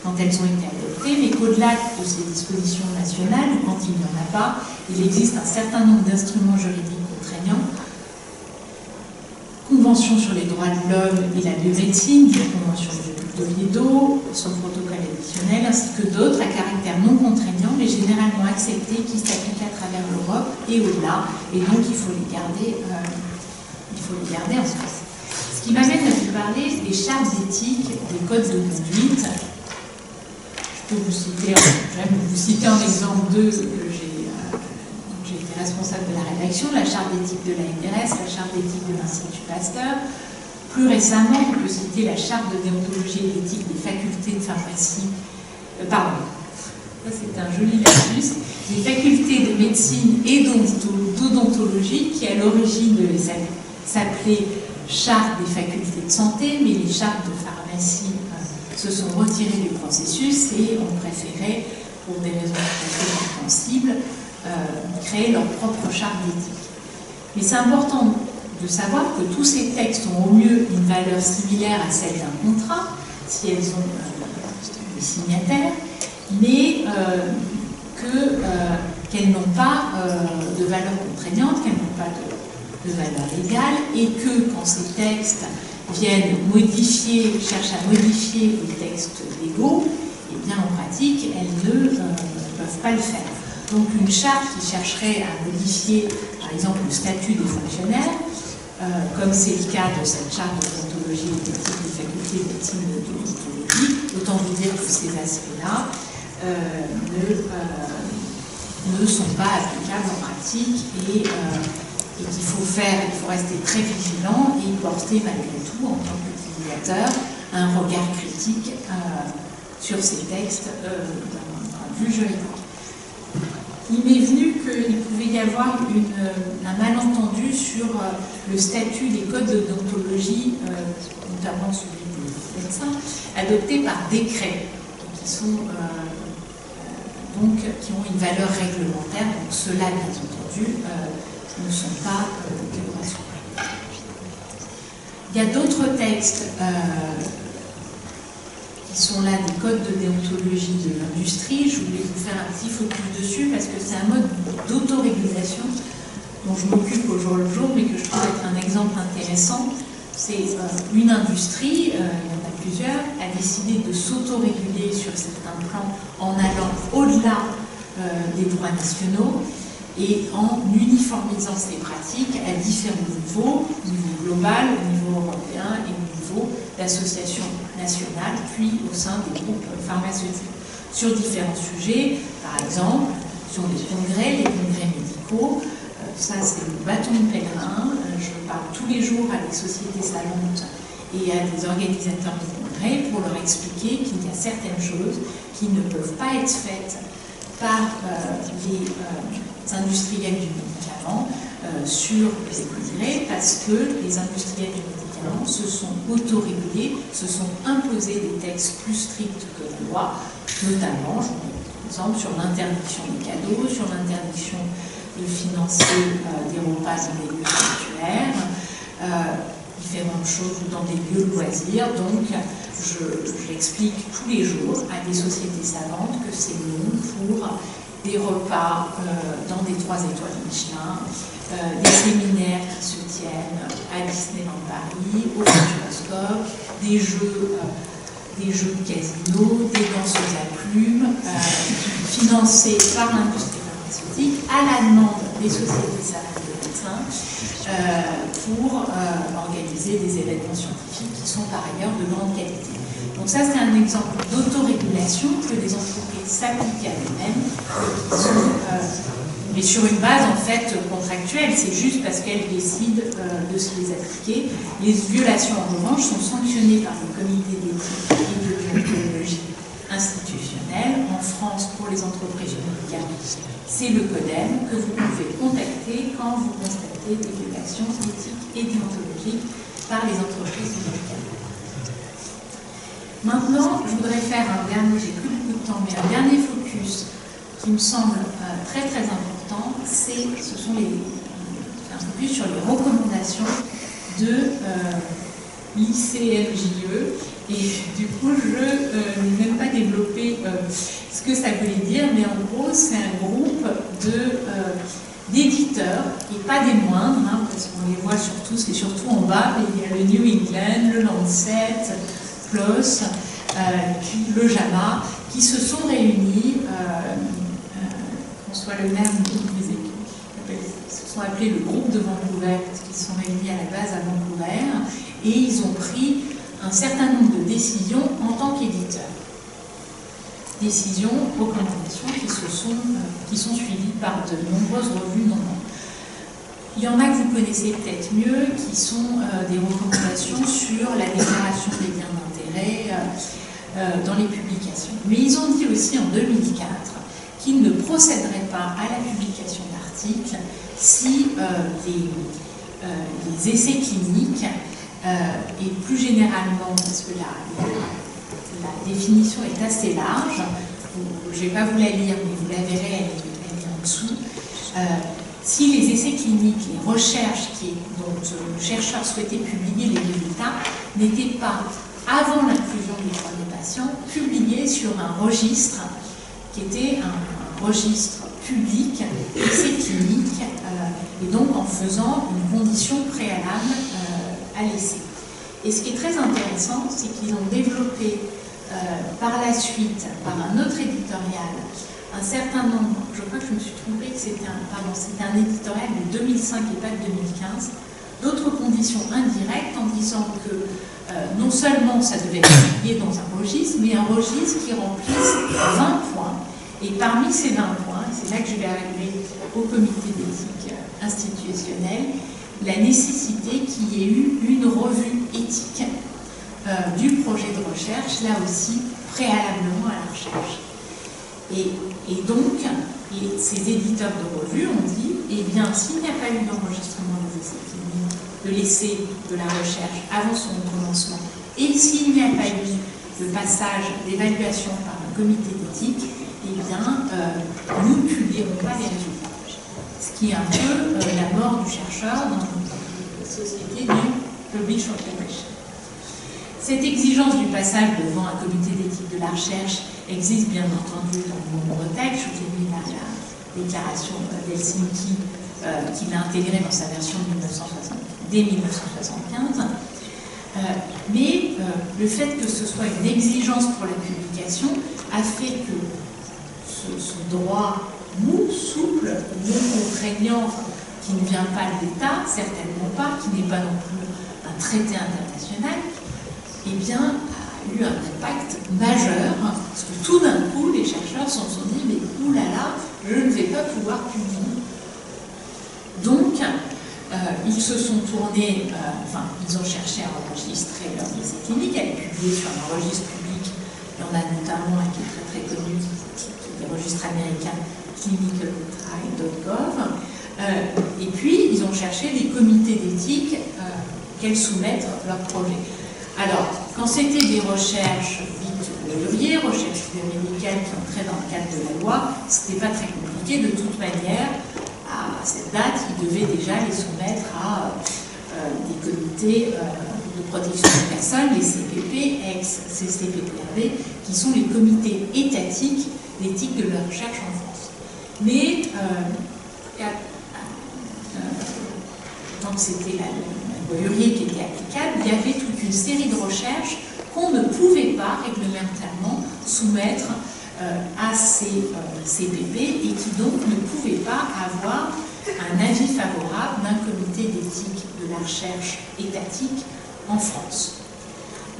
quand elles ont été adoptées, mais qu'au-delà de ces dispositions nationales, quand il n'y en a pas, il existe un certain nombre d'instruments juridiques contraignants, Convention sur les droits de l'homme et la biomédecine, Convention d'Oviedo, son protocole additionnel, ainsi que d'autres à caractère non contraignant, mais généralement acceptés, qui s'appliquent à travers l'Europe et au-delà, et donc il faut les garder en France. Ce qui m'amène à vous parler des chartes éthiques, des codes de conduite. Je peux vous citer en exemple 2 que j'ai été responsable de la rédaction, la charte d'éthique de l'ANRS, la charte d'éthique de l'Institut Pasteur. Plus récemment, on peut citer la charte de déontologie et d'éthique des facultés de pharmacie, ça c'est un joli lapsus, des facultés de médecine et d'odontologie qui à l'origine devait s'appeler charte des facultés de santé, mais les chartes de pharmacie se sont retirées du processus et ont préféré, pour des raisons tout à fait compréhensibles, créer leur propre charte d'éthique. Mais c'est important de savoir que tous ces textes ont au mieux une valeur similaire à celle d'un contrat, si elles ont des signataires, mais qu'elles n'ont pas de valeur contraignante, qu'elles n'ont pas de valeur légale, et que quand ces textes viennent cherchent à modifier les textes légaux, eh bien en pratique, elles ne peuvent pas le faire. Donc une charte qui chercherait à modifier, par exemple, le statut des fonctionnaires, comme c'est le cas de cette charte de déontologie et d'éthique des facultés de médecine et d'odontologie, autant vous dire que ces aspects-là ne sont pas applicables en pratique et qu'il faut rester très vigilant et porter malgré tout, en tant qu'utilisateur, un regard critique sur ces textes d'un point de vue juridique. Il m'est venu qu'il pouvait y avoir un malentendu sur le statut des codes de déontologie, notamment celui des médecins, adoptés par décret, qui ont une valeur réglementaire. Donc ceux-là, bien entendu, ne sont pas dérogations. Il y a d'autres textes qui sont là, des codes de déontologie de l'industrie. Je voulais vous faire un petit focus dessus parce que c'est un mode d'autorégulation dont je m'occupe au jour le jour, mais que je trouve être un exemple intéressant. C'est une industrie, il y en a plusieurs, a décidé de s'autoréguler sur certains plans en allant au-delà des droits nationaux et en uniformisant ses pratiques à différents niveaux, au niveau global, au niveau européen et au niveau d'associations nationales, puis au sein des groupes pharmaceutiques, sur différents sujets, par exemple sur les congrès médicaux, ça c'est le bâton de pèlerin. Je parle tous les jours à des sociétés savantes et à des organisateurs de congrès pour leur expliquer qu'il y a certaines choses qui ne peuvent pas être faites par les industriels du médicament sur les éco-direts, parce que les industriels du médicament se sont autorégulés, se sont imposés des textes plus stricts que la loi, notamment, je vous donne un exemple, sur l'interdiction des cadeaux, sur l'interdiction de financer des repas dans les lieux sanctuaires, différentes choses dans des lieux de loisirs. Donc, j'explique tous les jours à des sociétés savantes que c'est non pour des repas dans des 3 étoiles Michelin, des séminaires qui se tiennent à Disneyland Paris, au Futuroscope, des jeux casino, des danseuses à plumes, financés par l'industrie pharmaceutique à la demande des sociétés savantes de médecins pour organiser des événements scientifiques qui sont par ailleurs de grande qualité. Donc ça, c'est un exemple d'autorégulation que les entreprises s'appliquent à elles-mêmes, mais sur une base en fait contractuelle. C'est juste parce qu'elles décident de se les appliquer. Les violations en revanche sont sanctionnées par le comité d'éthique et de déontologie institutionnelle. En France, pour les entreprises médicales, c'est le CODEM que vous pouvez contacter quand vous constatez des violations éthiques et déontologiques par les entreprises médicales. Maintenant, je voudrais faire j'ai plus beaucoup de temps, mais un dernier focus qui me semble très très important, c'est un focus sur les recommandations de l'ICMJE. Et du coup, je n'ai même pas développé ce que ça voulait dire, mais en gros, c'est un groupe d'éditeurs, et pas des moindres, hein, parce qu'on les voit surtout, c'est surtout en bas, mais il y a le New England, le Lancet, PLOS, le JAMA, qui se sont réunis, François Le Maire nous disait qu'ils se sont appelés le groupe de Vancouver, parce qu'ils se sont réunis à la base à Vancouver, et ils ont pris un certain nombre de décisions en tant qu'éditeurs. Décisions, recommandations qui sont suivies par de nombreuses revues non. Il y en a que vous connaissez peut-être mieux, qui sont des recommandations sur la déclaration des biens d'intérêt dans les publications. Mais ils ont dit aussi en 2004 qu'ils ne procéderaient pas à la publication d'articles si les essais cliniques et plus généralement, parce que la définition est assez large, je ne vais pas vous la lire, mais vous la verrez, elle est en dessous. Si les essais cliniques, les recherches dont le chercheur souhaitait publier les résultats n'étaient pas, avant l'inclusion du droit des patients, publiés sur un registre qui était un registre public d'essais cliniques, et donc en faisant une condition préalable à l'essai. Et ce qui est très intéressant, c'est qu'ils ont développé par la suite, par un autre éditorial, un certain nombre, je crois que je me suis trompée, que c'était un éditorial de 2005 et pas de 2015, d'autres conditions indirectes en disant que non seulement ça devait être publié dans un registre, mais un registre qui remplisse 20 points. Et parmi ces 20 points, c'est là que je vais arriver au comité d'éthique institutionnel, la nécessité qu'il y ait eu une revue éthique du projet de recherche, là aussi préalablement à la recherche. Et donc, ces éditeurs de revues ont dit, eh bien, s'il n'y a pas eu d'enregistrement des essais cliniques, de l'essai de la recherche avant son commencement, et s'il n'y a pas eu de passage d'évaluation par un comité d'éthique, eh bien, nous ne publierons pas les résultats. Ce qui est un peu la mort du chercheur dans une société du publish or perish. Cette exigence du passage devant un comité d'éthique de la recherche existe bien entendu dans de nombreux textes. Je vous ai mis la déclaration d'Helsinki qu'il a intégrée dans sa version dès 1975. Mais le fait que ce soit une exigence pour la publication a fait que ce droit mou, souple, non contraignant, qui ne vient pas de l'État, certainement pas, qui n'est pas non plus un traité international, eh bien, a eu un impact majeur, parce que tout d'un coup, les chercheurs se sont dit, mais oulala, je ne vais pas pouvoir publier. Donc, ils se sont tournés, ils ont cherché à enregistrer leur visite clinique, elle est publiée sur un registre public. Il y en a notamment un qui est très très connu, qui est le registre américain clinicaltrial.gov. Et puis, ils ont cherché des comités d'éthique qu'elles soumettent leur projet. Alors, quand c'était des recherches dites levier, recherches médicales qui entraient dans le cadre de la loi, c'était pas très compliqué. De toute manière, à cette date, ils devaient déjà les soumettre à des comités de protection des personnes, les CPP, ex-CCPPRD, qui sont les comités étatiques d'éthique de la recherche en France. Mais tant que c'était la loi Hurier qui était applicable, il y avait toute une série de recherches qu'on ne pouvait pas réglementairement soumettre à ces CPP et qui donc ne pouvaient pas avoir un avis favorable d'un comité d'éthique de la recherche étatique en France.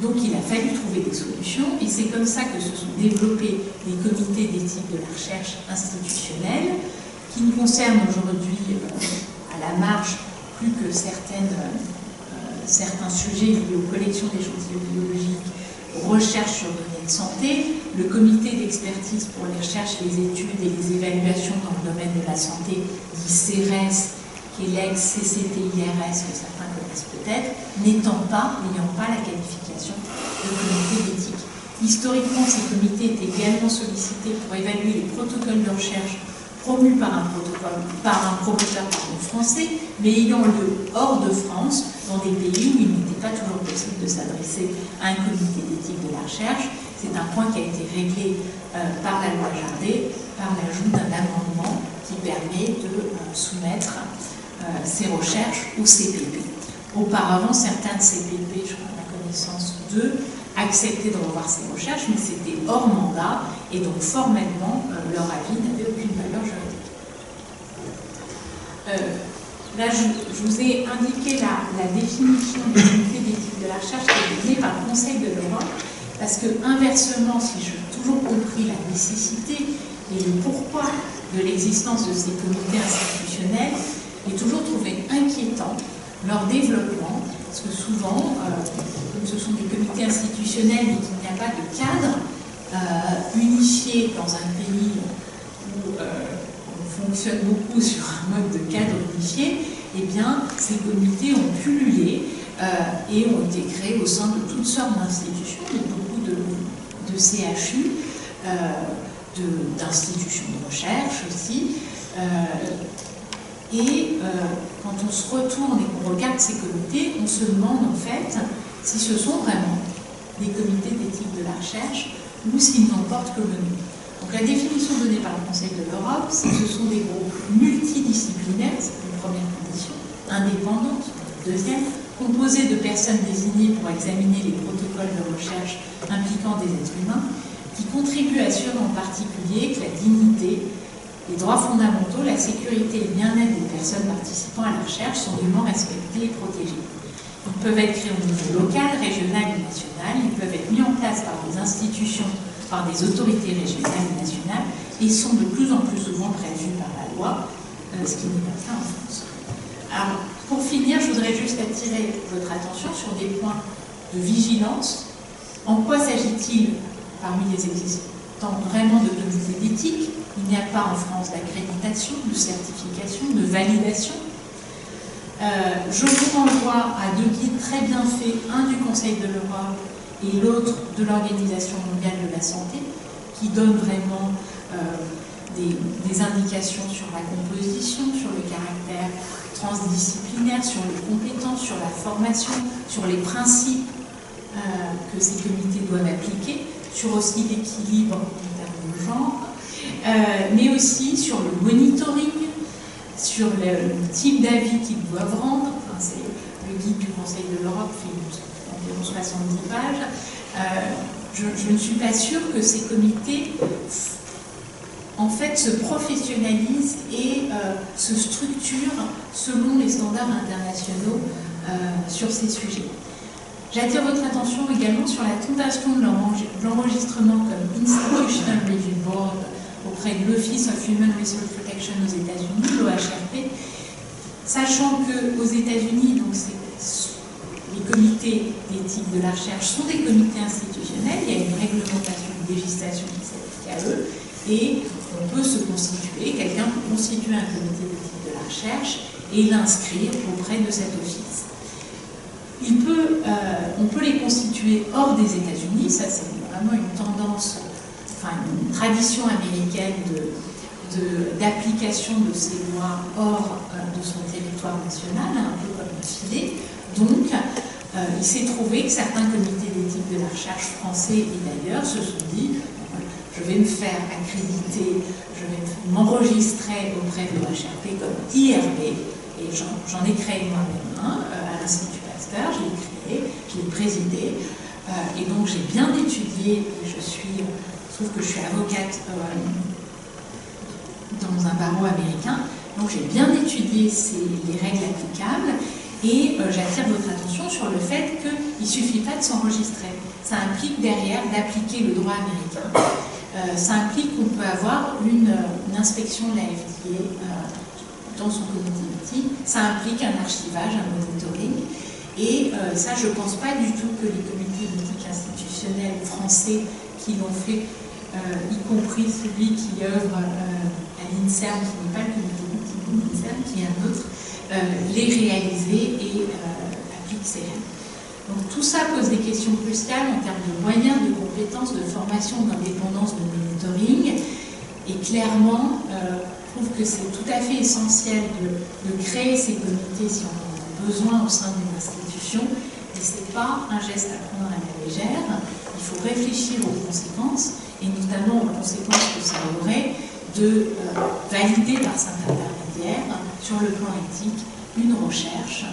Donc il a fallu trouver des solutions et c'est comme ça que se sont développés les comités d'éthique de la recherche institutionnelle qui nous concernent aujourd'hui à la marge plus que certains sujets liés aux collections d'échantillons biologiques, aux recherches sur données de santé, le comité d'expertise pour les recherches, les études et les évaluations dans le domaine de la santé, dit CERES, qui est l'ex-CCTIRS, que certains connaissent peut-être, n'ayant pas la qualification de comité d'éthique. Historiquement, ces comités étaient également sollicités pour évaluer les protocoles de recherche promus par un promoteur français, mais ayant lieu hors de France, dans des pays où il n'était pas toujours possible de s'adresser à un comité d'éthique de la recherche. C'est un point qui a été réglé par la loi Jardé, par l'ajout d'un amendement qui permet de soumettre ces recherches au CPP. Auparavant, certains CPP, je crois à ma connaissance d'eux, acceptaient de revoir ces recherches, mais c'était hors mandat, et donc formellement, leur avis n'avait aucune valeur juridique. Là, je vous ai indiqué la définition du comité d'éthique de la recherche qui est donnée par le Conseil de l'Europe, parce que, inversement, si j'ai toujours compris la nécessité et le pourquoi de l'existence de ces comités institutionnels, j'ai toujours trouvé inquiétant leur développement, parce que souvent, comme ce sont des comités institutionnels et qu'il n'y a pas de cadre unifié dans un pays où on fonctionne beaucoup sur un mode de cadre unifié, eh bien, ces comités ont pullulé et ont été créés au sein de toutes sortes d'institutions, de beaucoup de CHU, d'institutions de recherche aussi. Quand on se retourne et qu'on regarde ces comités, on se demande en fait si ce sont vraiment des comités d'éthique de la recherche ou s'ils n'en portent que le nom. Donc la définition donnée par le Conseil de l'Europe, c'est que ce sont des groupes multidisciplinaires, c'est une première condition, indépendantes, deuxième, composés de personnes désignées pour examiner les protocoles de recherche impliquant des êtres humains, qui contribuent à assurer en particulier que la dignité, les droits fondamentaux, la sécurité et le bien-être des personnes participant à la recherche sont dûment respectés et protégés. Ils peuvent être créés au niveau local, régional et national, ils peuvent être mis en place par des institutions, par des autorités régionales et nationales, et sont de plus en plus souvent prévus par la loi, ce qui n'est pas le cas en France. Alors, pour finir, je voudrais juste attirer votre attention sur des points de vigilance. En quoi s'agit-il, parmi les existants vraiment de comités d'éthique? Il n'y a pas en France d'accréditation, de certification, de validation. Je vous renvoie à deux guides très bien faits, un du Conseil de l'Europe et l'autre de l'Organisation mondiale de la santé, qui donnent vraiment des indications sur la composition, sur le caractère transdisciplinaire, sur les compétences, sur la formation, sur les principes que ces comités doivent appliquer, sur aussi l'équilibre en termes de genre, mais aussi sur le monitoring, sur le type d'avis qu'ils doivent rendre. Enfin, c'est le guide du Conseil de l'Europe fait environ 70 pages. Je ne suis pas sûre que ces comités en fait se professionnalisent et se structurent selon les standards internationaux sur ces sujets. J'attire votre attention également sur la tentation de l'enregistrement comme Institutional Review Board auprès de l'Office of Human Resource Protection aux États-Unis, l'OHRP. Sachant qu'aux États-Unis, donc les comités d'éthique de la recherche sont des comités institutionnels, il y a une réglementation, une législation qui s'applique à eux, et on peut se constituer, quelqu'un peut constituer un comité d'éthique de la recherche et l'inscrire auprès de cet office. On peut les constituer hors des États-Unis, ça c'est vraiment une tendance, enfin une tradition américaine d'application de ces lois hors de son territoire national, un peu comme un filet. Donc, il s'est trouvé que certains comités d'éthique de la recherche français et d'ailleurs se sont dit je vais me faire accréditer, je vais m'enregistrer auprès de l'HRP comme IRB, et j'en ai créé moi-même un à l'Institut Pasteur, je l'ai créé, je l'ai présidé, et donc j'ai bien étudié, il se trouve que je suis avocate dans un barreau américain, donc j'ai bien étudié les règles applicables, et j'attire votre attention sur le fait qu'il ne suffit pas de s'enregistrer, ça implique derrière d'appliquer le droit américain. Ça implique qu'on peut avoir une inspection de la FDA dans son comité d'éthique, ça implique un archivage, un monitoring, et ça je ne pense pas du tout que les comités d'éthique institutionnels français qui l'ont fait, y compris celui qui œuvre à l'INSERM, qui n'est pas le comité d'éthique de l'INSERM, qui est un autre, l'aient réalisé et applique ces règles. Donc tout ça pose des questions cruciales en termes de moyens, de compétences, de formation, d'indépendance, de monitoring. Et clairement, je trouve que c'est tout à fait essentiel de créer ces comités si on en a besoin au sein d'une institution. Et ce n'est pas un geste à prendre à la légère. Il faut réfléchir aux conséquences, et notamment aux conséquences que ça aurait de valider par cet intermédiaire, sur le plan éthique, une recherche,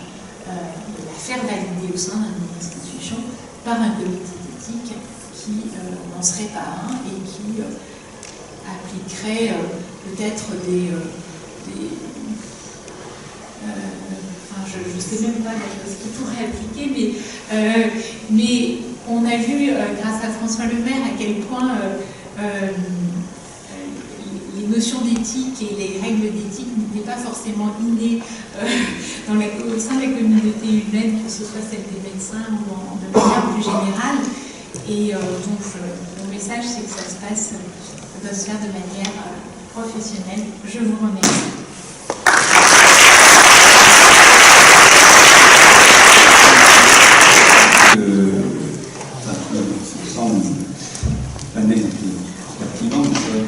de la faire valider au sein d'une institution par un comité d'éthique qui n'en serait pas un et qui appliquerait peut-être je ne sais même pas ce qu'il pourrait appliquer, mais on a vu grâce à François Lemaire à quel point les notions d'éthique et les règles d'éthique n'étaient pas forcément innées au sein de la communauté humaine, que ce soit celle des médecins ou de manière plus générale. Et donc, mon message, c'est que ça doit se faire de manière professionnelle. Je vous remercie.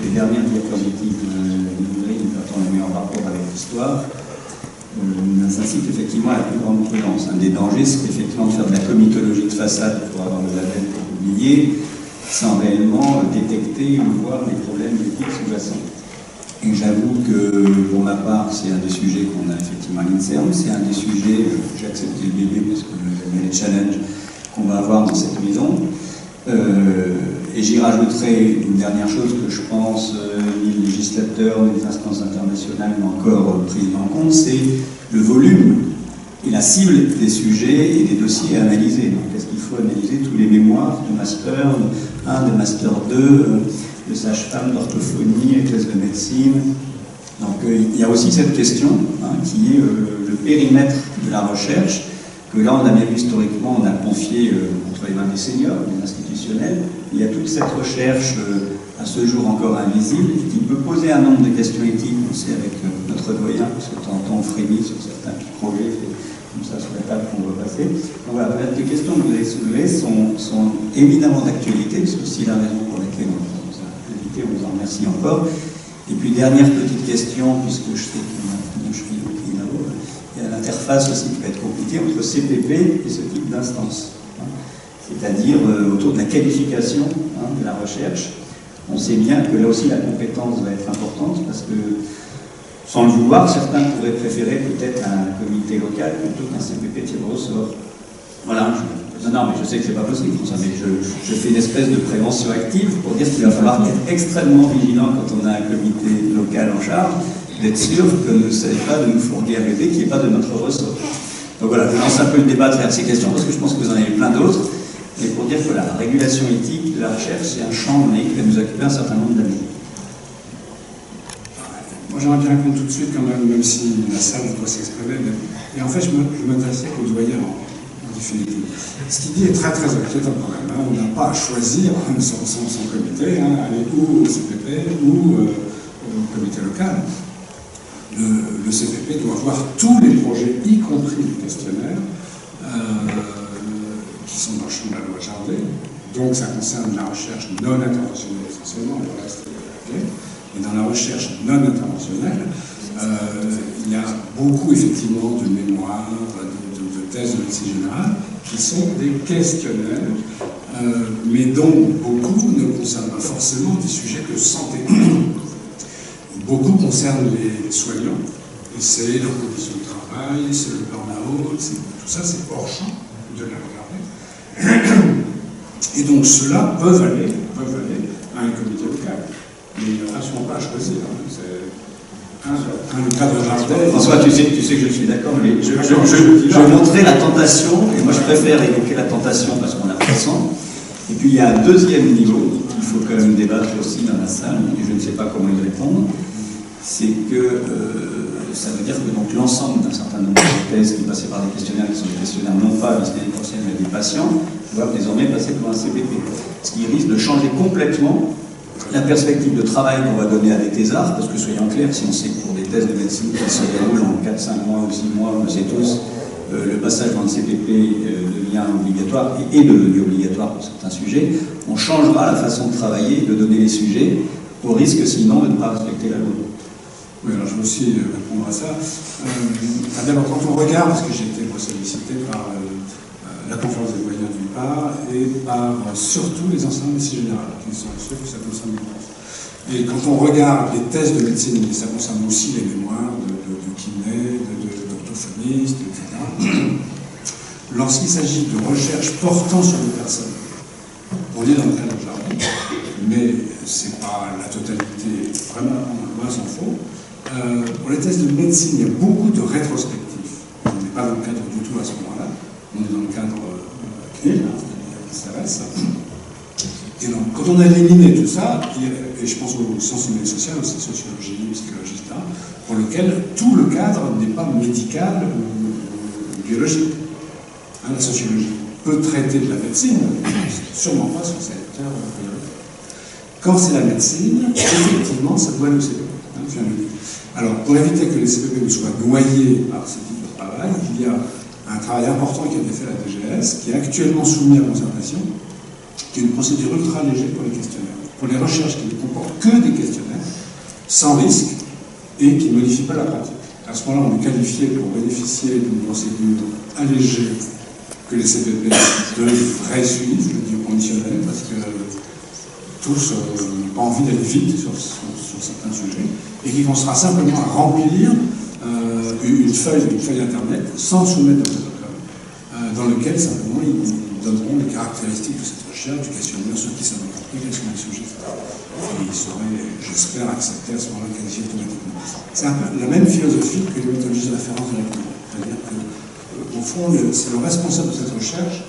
Les dernières diapositives quand on les met en rapport avec l'histoire, ça incite effectivement à la plus grande prudence. Un des dangers, c'est effectivement de faire de la comitologie de façade pour avoir le label pour publier, sans réellement détecter ou voir les problèmes éthiques sous-jacents. Et j'avoue que, pour ma part, c'est un des sujets qu'on a effectivement à l'INSERM, c'est un des sujets, j'ai accepté le bébé parce que j'avais les challenges qu'on va avoir dans cette maison. Et j'y rajouterai une dernière chose que je pense ni le législateur ni les instances internationales n'ont encore pris en compte, c'est le volume et la cible des sujets et des dossiers à analyser. Donc, est-ce qu'il faut analyser tous les mémoires de Master 1, de Master 2, de sage-femme, d'orthophonie, thèse de médecine? Donc il y a aussi cette question qui est le périmètre de la recherche, que là on a bien vu historiquement, on a confié entre les mains des seniors, des institutionnels. Il y a toute cette recherche à ce jour encore invisible qui peut poser un nombre de questions éthiques, on sait avec notre doyen, parce que de temps en temps on frémit sur certains projets, comme ça sur la table qu'on va passer. Donc voilà, les questions que vous avez soulevées sont évidemment d'actualité, c'est aussi la raison pour laquelle on vous a invité, on vous en remercie encore. Et puis dernière petite question, puisque je sais que je suis là-haut, il y a l'interface aussi qui va être compliquée entre CPP et ce type d'instance. C'est-à-dire autour de la qualification de la recherche. On sait bien que là aussi la compétence va être importante parce que, sans le vouloir, certains pourraient préférer peut-être un comité local plutôt qu'un CPP tiré au sort. Voilà. Non, mais je sais que c'est pas possible, François, mais je fais une espèce de prévention active pour dire qu'il va falloir être extrêmement vigilant quand on a un comité local en charge, d'être sûr que ne s'agit pas de nous fournir un bébé qui n'est pas de notre ressort. Donc voilà, je lance un peu le débat derrière ces questions parce que je pense que vous en avez plein d'autres. Et pour dire que la régulation éthique de la recherche, c'est un champ donné qui va nous occuper un certain nombre d'années. Moi, j'aimerais bien répondre tout de suite, quand même si la salle doit s'exprimer. Et en fait, je m'intéressais au doyen en définitive. Ce qu'il dit est très très inquiétant quand même. On n'a pas à choisir son comité, aller ou au CPP ou au comité local. Le CPP doit voir tous les projets, y compris les questionnaires, qui sont dans le champ de la loi Jardé. Donc ça concerne la recherche non interventionnelle essentiellement, le reste est clé. Et dans la recherche non interventionnelle, il y a beaucoup effectivement de mémoires, de thèses de médecine générale, qui sont des questionnaires, mais dont beaucoup ne concernent pas forcément des sujets de santé. Beaucoup concernent les soignants, et c'est leurs conditions de travail, c'est le burn-out, tout ça c'est hors champ de la regarder. Et donc ceux-là peuvent aller à un comité local. Mais ils ne sont pas à choisir. Le cas de Jardin. François, tu sais que je suis d'accord, mais je montrais la tentation, et moi je préfère évoquer la tentation parce qu'on a présent. Et puis il y a un deuxième niveau qu'il faut quand même débattre aussi dans la salle, et je ne sais pas comment y répondre. C'est que ça veut dire que donc l'ensemble d'un certain nombre de thèses qui passaient par des questionnaires, qui sont des questionnaires non pas destinés potentiellement à des patients, doivent désormais passer par un CPP. Ce qui risque de changer complètement la perspective de travail qu'on va donner à des thésards, parce que soyons clairs, si on sait que pour des thèses de médecine qui se déroulent en 4, 5 mois ou 6 mois, on le sait tous, le passage dans le CPP devient obligatoire et est devenu obligatoire pour certains sujets, on changera la façon de travailler, de donner les sujets, au risque sinon de ne pas respecter la loi. Oui, alors je vais aussi répondre à ça. D'abord, quand on regarde, parce que j'ai été sollicité par la conférence des doyens d'une part, et par surtout les enseignants de médecine générale, qui sont ceux que ça concerne le plus. Et quand on regarde les thèses de médecine, ça concerne aussi les mémoires de kinés, d'orthophonistes, etc. Lorsqu'il s'agit de recherche portant sur les personnes, on est dans le cadre de Jardin, mais ce n'est pas la totalité, vraiment, loin s'en faut. Pour les thèses de médecine, il y a beaucoup de rétrospectives. On n'est pas dans le cadre du tout à ce moment-là. On est dans le cadre CNIL, CRS. Et donc, quand on a éliminé tout ça, et je pense aux sciences humaines et sociales, aussi sociologie, psychologie, etc., pour lequel tout le cadre n'est pas médical ou biologique. La sociologie peut traiter de la médecine, sûrement pas sur cette terre prioritaire. Quand c'est la médecine, effectivement, ça doit aller au CPP. Alors, pour éviter que les CPP ne soient noyés par ce type de travail, il y a un travail important qui a été fait à la DGS, qui est actuellement soumis à concertation, qui est une procédure ultra légère pour les questionnaires. Pour les recherches qui ne comportent que des questionnaires, sans risque, et qui ne modifient pas la pratique. À ce moment-là, on est qualifié pour bénéficier d'une procédure allégée que les CPP devraient suivre, je dis conditionnel, parce que tous n'ont pas envie d'aller vite sur certains sujets, et qui consistera simplement à remplir une feuille internet sans soumettre de protocole, dans lequel simplement ils donneront les caractéristiques de cette recherche, du questionnaire, ceux qui savent compris, quels sont les sujets, etc. Et ils seraient, j'espère, acceptés à ce moment-là, qualifiés automatiquement. C'est un peu la même philosophie que les méthodologies de référence directement. C'est-à-dire que, au fond, c'est le responsable de cette recherche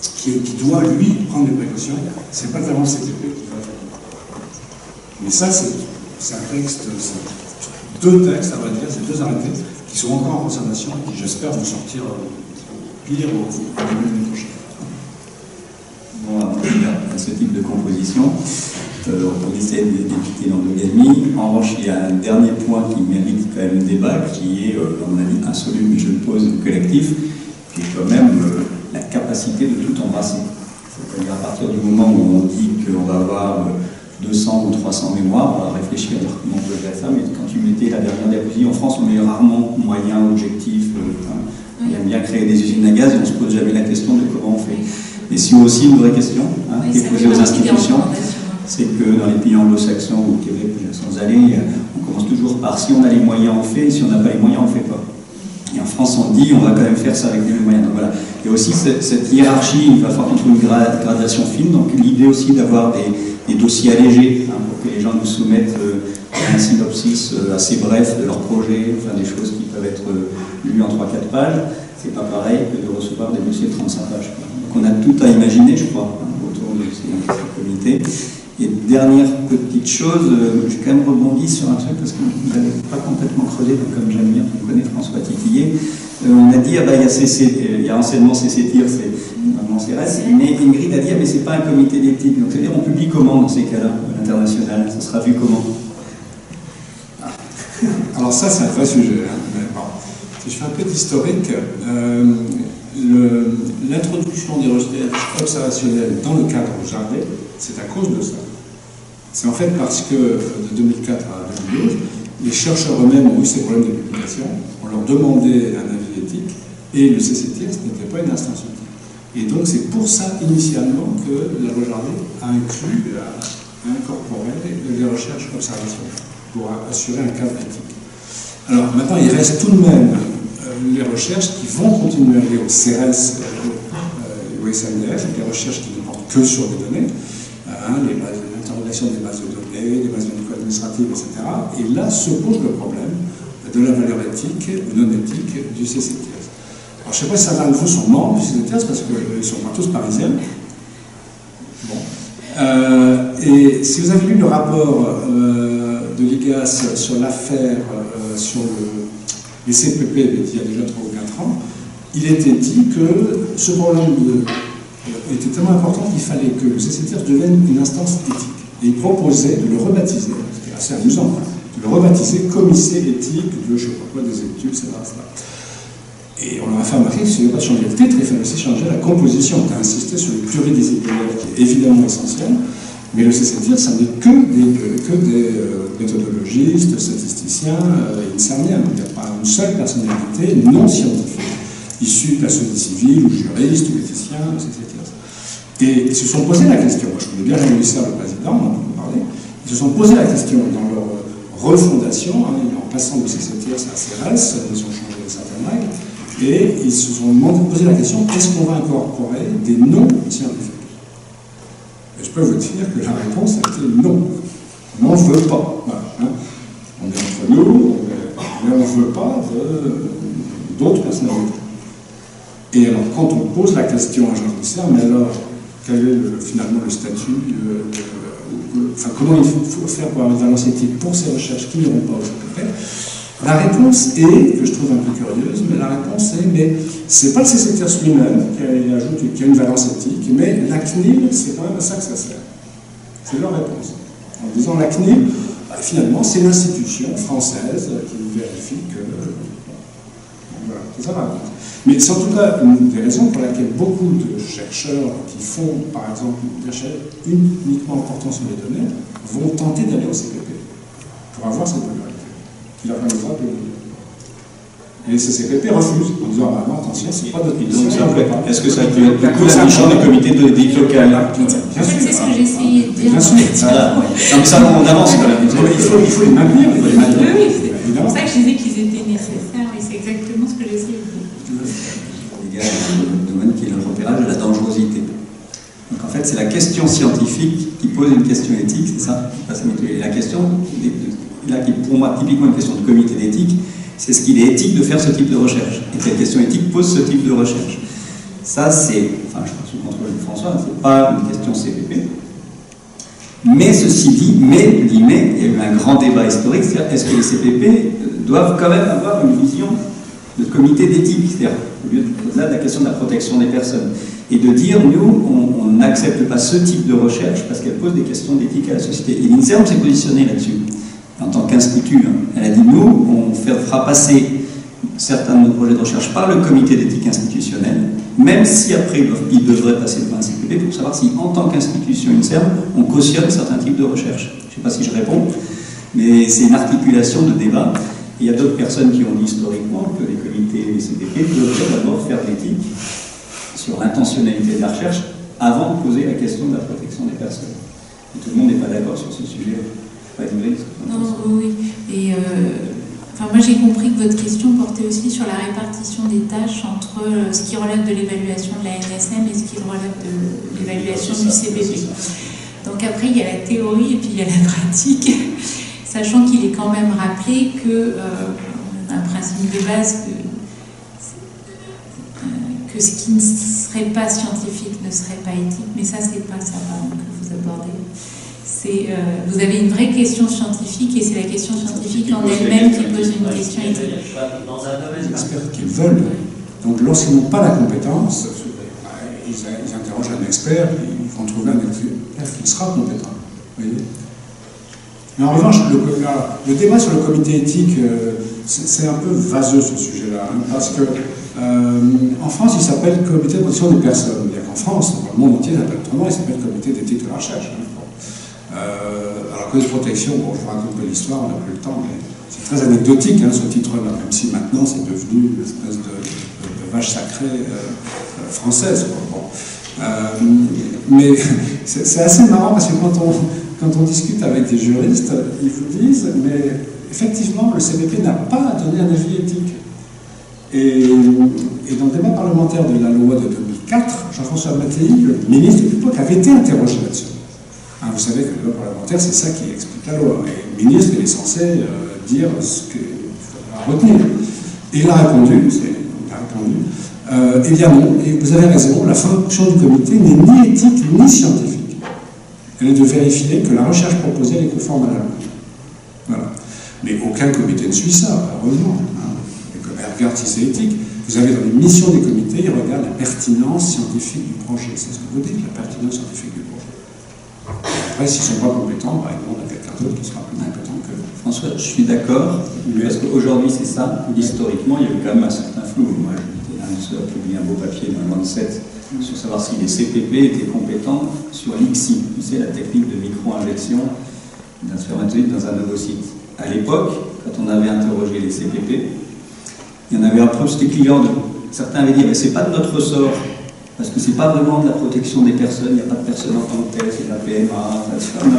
qui doit, lui, prendre des précautions. C'est pas vraiment le CPP qui va faire. Mais ça, c'est un texte, deux textes, à vrai dire, c'est deux arrêtés qui sont encore en conservation et qui, j'espère, vont sortir pire au début de l'année prochaine. Bon, à ce type de composition, on essaie d'éviter l'endogamie. En revanche, il y a un dernier point qui mérite quand même débat, qui est, à mon avis, insoluble, mais je le pose au collectif, qui est quand même la capacité de tout embrasser. C'est-à-dire à partir du moment où on dit qu'on va avoir 200 ou 300 mémoires, on va réfléchir à comment on peut faire ça, mais quand tu mettais la dernière diapositive, en France on met rarement moyens, objectifs, on aime bien créer des usines à gaz et on ne se pose jamais la question de comment on fait. Et si aussi une vraie question qui est posée aux institutions, c'est que dans les pays anglo-saxons ou au Québec, sans aller, on commence toujours par si on a les moyens on fait, et si on n'a pas les moyens on ne fait pas. Et en France on dit on va quand même faire ça avec les moyens. Donc voilà. Il y a aussi cette hiérarchie, il va falloir qu'on trouve une gradation fine, donc l'idée aussi d'avoir des dossiers allégés, pour que les gens nous soumettent un synopsis assez bref de leur projet, enfin des choses qui peuvent être lues en 3-4 pages, c'est pas pareil que de recevoir des dossiers de 35 pages. Donc on a tout à imaginer, je crois, autour de ces comités. Et dernière petite chose, j'ai quand même rebondi sur un truc parce que vous n'avez pas complètement creusé, donc comme j'aime bien, vous connaissez François Titillier. On a dit, il y a enseignement CC-TIR, c'est vraiment CRS, mais Ingrid a dit, mais c'est pas un comité d'éthique. Donc c'est-à-dire, on publie comment dans ces cas-là, à l'international? Ça sera vu comment? Alors ça, c'est un vrai sujet. Hein. Mais bon, si je fais un peu d'historique, l'introduction des recherches observationnelles dans le cadre Jardé, c'est à cause de ça. C'est en fait parce que de 2004 à 2012, les chercheurs eux-mêmes ont eu ces problèmes de publication, on leur demandait un avis éthique, et le CC-TIR, ce n'était pas une instance éthique. Et donc c'est pour ça, initialement, que la loi Jardé a inclus, a incorporé les recherches observationnelles, pour assurer un cadre éthique. Alors maintenant, il reste tout de même les recherches qui vont continuer à aller au CRS, au SNDF, les recherches qui ne portent que sur les données, l'interrogation des bases de données, des bases administratives, etc. Et là se pose le problème de la valeur éthique ou non éthique du CC-TIR. Alors je ne sais pas si certains de vous sont membres du CC-TIR parce qu'ils ne sont pas tous parisiens. Bon. Et si vous avez lu le rapport de l'IGAS sur l'affaire sur les CPP, il y a déjà 3 ou 4 ans, il était dit que ce problème était tellement important qu'il fallait que le CC-TIR devienne une instance éthique. Et il proposait de le rebaptiser, c'était assez amusant, de le rebaptiser comité éthique de je ne sais pas quoi, des études, etc. Et on leur a fait remarquer qu'il ne suffisait pas de changer le titre, il fallait aussi changer la composition. On a insisté sur le pluridisciplinaire qui est évidemment essentiel, mais le CC-TIR, ça n'est que des méthodologistes, statisticiens, INSERMiens. Il n'y a pas une seule personnalité non scientifique, issue de la société civile, ou juriste, ou éthicien, etc. Et ils se sont posé la question, moi je connais bien le ministère, le président, on en a parlé, ils se sont posé la question dans leur refondation, en passant de CC-TIR à CRS, ils ont changé certaines règles, et ils se sont posé la question, est-ce qu'on va incorporer des non-scientifiques? Et je peux vous dire que la réponse a été non. On n'en veut pas. Voilà, hein. On est entre nous, mais on ne veut pas d'autres personnalités. Et alors, quand on pose la question à Jean-Michel, mais alors, quel est finalement le statut, enfin, comment il faut faire pour avoir une valence éthique pour ces recherches qui n'iront pas au CPP? La réponse est, que je trouve un peu curieuse, mais la réponse est, mais c'est pas le CC-TIR lui-même qui a une valence éthique, mais la CNIL, c'est quand même à ça que ça sert. C'est leur réponse. En disant la CNIL, finalement, c'est l'institution française qui vérifie que... Voilà, c'est ça la réponse. Mais c'est en tout cas une des raisons pour laquelle beaucoup de chercheurs qui font, par exemple, une recherche uniquement portant sur les données, vont tenter d'aller au CPP pour avoir cette valeur qui leur permettra de... Et les CCPP refusent en disant non, attention, c'est pas notre mission. Est-ce que ça a pu être du coup la mission des comités d'éthique locale? En fait, c'est ce que j'ai essayé de dire. Bien sûr. Voilà. Non, mais ça, on avance quand même. Il faut les maintenir. Oui, c'est pour ça que je disais qu'ils étaient nécessaires, et c'est exactement ce que j'ai essayé de dire. Il y a un domaine qui est le repérage de la dangerosité. Donc en fait, c'est la question scientifique qui pose une question éthique, c'est ça? Et la question, là, qui est pour moi typiquement une question de comité d'éthique, c'est ce qu'il est éthique de faire ce type de recherche. Et que la question éthique pose ce type de recherche. Ça, c'est, enfin, je pense sous contrôle de François, c'est pas une question CPP. Mais ceci dit, il y a eu un grand débat historique, c'est-à-dire est-ce que les CPP doivent quand même avoir une vision de comité d'éthique, c'est-à-dire au-delà de la question de la protection des personnes, et de dire, nous, on n'accepte pas ce type de recherche parce qu'elle pose des questions d'éthique à la société. Et l'INSERM s'est positionné là-dessus, en tant qu'institut. Elle a dit, nous, on fera passer certains de nos projets de recherche par le comité d'éthique institutionnel, même si après, ils devraient passer devant un CPP pour savoir si, en tant qu'institution INSERM, on cautionne certains types de recherche. Je ne sais pas si je réponds, mais c'est une articulation de débat. Il y a d'autres personnes qui ont dit historiquement que les comités et les CPP devraient d'abord faire de l'éthique sur l'intentionnalité de la recherche avant de poser la question de la protection des personnes. Et tout le monde n'est pas d'accord sur ce sujet. Pas non, oui. Et enfin, moi j'ai compris que votre question portait aussi sur la répartition des tâches entre ce qui relève de l'évaluation de la NSM et ce qui relève de l'évaluation du CPP. Donc après il y a la théorie et puis il y a la pratique. Sachant qu'il est quand même rappelé que un principe de base que ce qui ne serait pas scientifique ne serait pas éthique, mais ça c'est pas ça que vous abordez. vous avez une vraie question scientifique et c'est la question scientifique en elle-même qui pose une question éthique. Dans un domaine Les experts qu'ils veulent. Donc lorsqu'ils n'ont pas la compétence, ils interrogent un expert, ils vont trouver un expert qui sera compétent. Vous voyez. Mais en revanche, le débat sur le comité éthique, c'est un peu vaseux ce sujet-là, hein, parce que en France, il s'appelle Comité de protection des personnes. Il y a qu'en France, dans le monde entier, il s'appelle autrement, il s'appelle Comité d'éthique de la recherche. Hein. Alors que de protection, bon, je vous raconte pas l'histoire, on n'a plus le temps, mais c'est très anecdotique hein, ce titre-là, même si maintenant c'est devenu une espèce de vache sacrée française. Bon. Mais c'est assez marrant parce que quand on discute avec des juristes, ils vous disent, mais effectivement, le CPP n'a pas donné un avis éthique. Et dans le débat parlementaire de la loi de 2004, Jean-François Mattei, le ministre de l'époque, avait été interrogé là-dessus. Hein, vous savez que le débat parlementaire, c'est ça qui explique la loi. Et le ministre, il est censé dire ce qu'il faudra retenir. Et il a répondu, eh bien non, et vous avez raison, la fonction du comité n'est ni éthique ni scientifique. Elle est de vérifier que la recherche proposée est conforme à la loi. Voilà. Mais aucun comité ne suit ça, heureusement. Elle regarde si c'est éthique. Vous avez dans les missions des comités, ils regardent la pertinence scientifique du projet. C'est ce que vous dites, la pertinence scientifique du projet. Après, s'ils ne sont pas compétents, ils demandent à quelqu'un d'autre qui sera plus compétent que vous. François, je suis d'accord, parce qu'aujourd'hui c'est ça. Historiquement, il y a eu quand même un certain flou. Moi, j'ai publié un beau papier dans le Lancet sur savoir si les CPP étaient compétents sur l'ICSI, tu sais, la technique de micro-injection d'un spermatozoïde dans un ovocyte. À l'époque, quand on avait interrogé les CPP, il y en avait un peu, c'était client. Certains avaient dit, mais c'est pas de notre ressort, parce que c'est pas vraiment de la protection des personnes, il n'y a pas de personne en tant que telle, c'est de la PMA,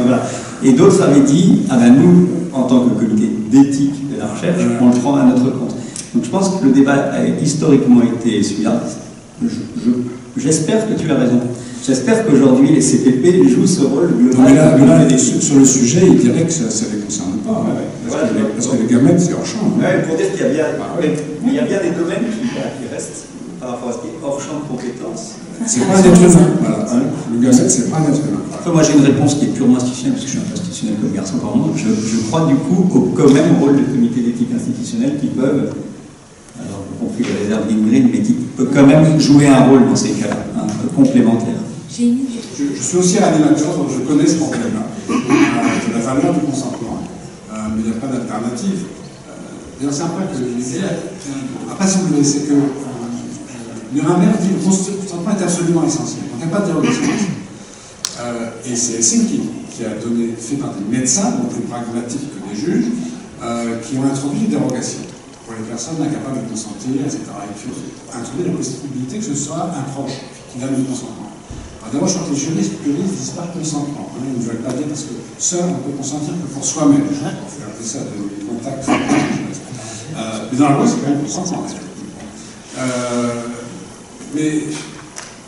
voilà. Et d'autres avaient dit, ah ben nous, en tant que comité d'éthique de la recherche, on le prend à notre compte. Donc je pense que le débat a historiquement été celui-là. J'espère que tu as raison. J'espère qu'aujourd'hui les CPP jouent ce rôle global. Mais là, sur le sujet, il dirait que ça ne les concerne pas. Parce que les gamètes, c'est hors champ. Pour dire qu'il y a bien des domaines qui restent par rapport à ce qui est hors champ de compétences. C'est pas un être humain. Voilà. Le gamète, c'est pas un être humain. Enfin, moi, j'ai une réponse qui est purement institutionnelle, parce que je suis un peu institutionnel comme garçon par moi. Je crois du coup quand même au rôle de comité d'éthique institutionnelle qui peuvent, alors y compris les réserves d'Ingrid, mais qui peuvent quand même jouer un rôle dans ces cas-là, un peu complémentaire. Je suis aussi un animateur, donc je connais ce problème-là, de la valeur du consentement, mais il n'y a pas d'alternative. D'ailleurs, c'est un point que je disais. Après, si vous voulez, c'est que Nuremberg dit que le consentement est absolument essentiel. Donc, il n'y a pas de dérogation. Et c'est Helsinki qui a fait par des médecins, donc plus pragmatiques que des juges, qui ont introduit des dérogations pour les personnes incapables de consentir, etc. Et qui ont introduit la possibilité que ce soit un proche qui donne le consentement. D'abord, je crois que les juristes disent pas consentement. Ils ne veulent pas dire parce que seul, on peut consentir que pour soi-même. On fait appeler ça des contacts. Mais dans la loi, c'est quand même consentement. Mais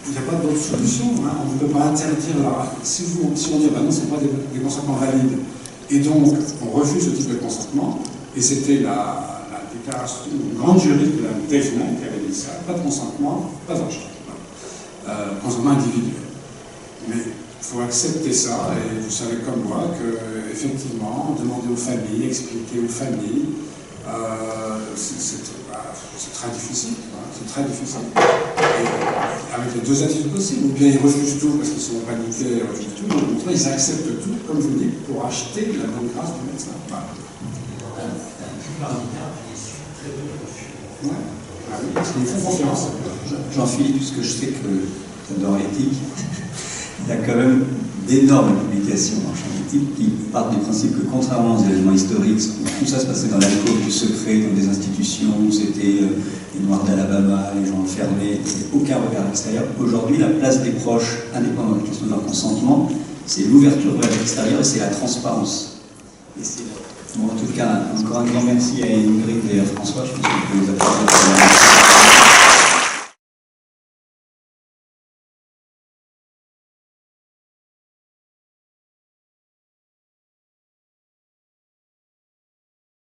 il n'y a pas d'autre solution. On ne peut pas interdire. Si on dit, non, ce n'est pas des consentements valides, et donc on refuse ce type de consentement, et c'était la déclaration d'une grande juriste de la DEFNA qui avait dit ça, pas de consentement, pas d'argent. Consentement individuel. Mais il faut accepter ça, et vous savez comme moi que, effectivement, demander aux familles, expliquer aux familles, c'est très difficile. C'est très difficile. Et avec les deux attitudes possibles, ou bien ils refusent tout parce qu'ils sont paniqués, ils refusent tout, donc ils acceptent tout, comme je vous dis, pour acheter la bonne grâce du médecin. Ouais. Ah oui, parce qu'ils font confiance. Jean-Philippe, puisque je sais que dans l'éthique, il y a quand même d'énormes publications en champ d'éthique qui partent du principe que, contrairement aux événements historiques, tout ça se passait dans l'alcôve du secret, dans des institutions où c'était les Noirs d'Alabama, les gens enfermés, aucun regard extérieur. Aujourd'hui, la place des proches, indépendamment de la question de leur consentement, c'est l'ouverture vers l'extérieur et c'est la transparence. Et bon, en tout cas, encore un grand merci à Ingrid et à François. Je pense que vous pouvez les applaudir.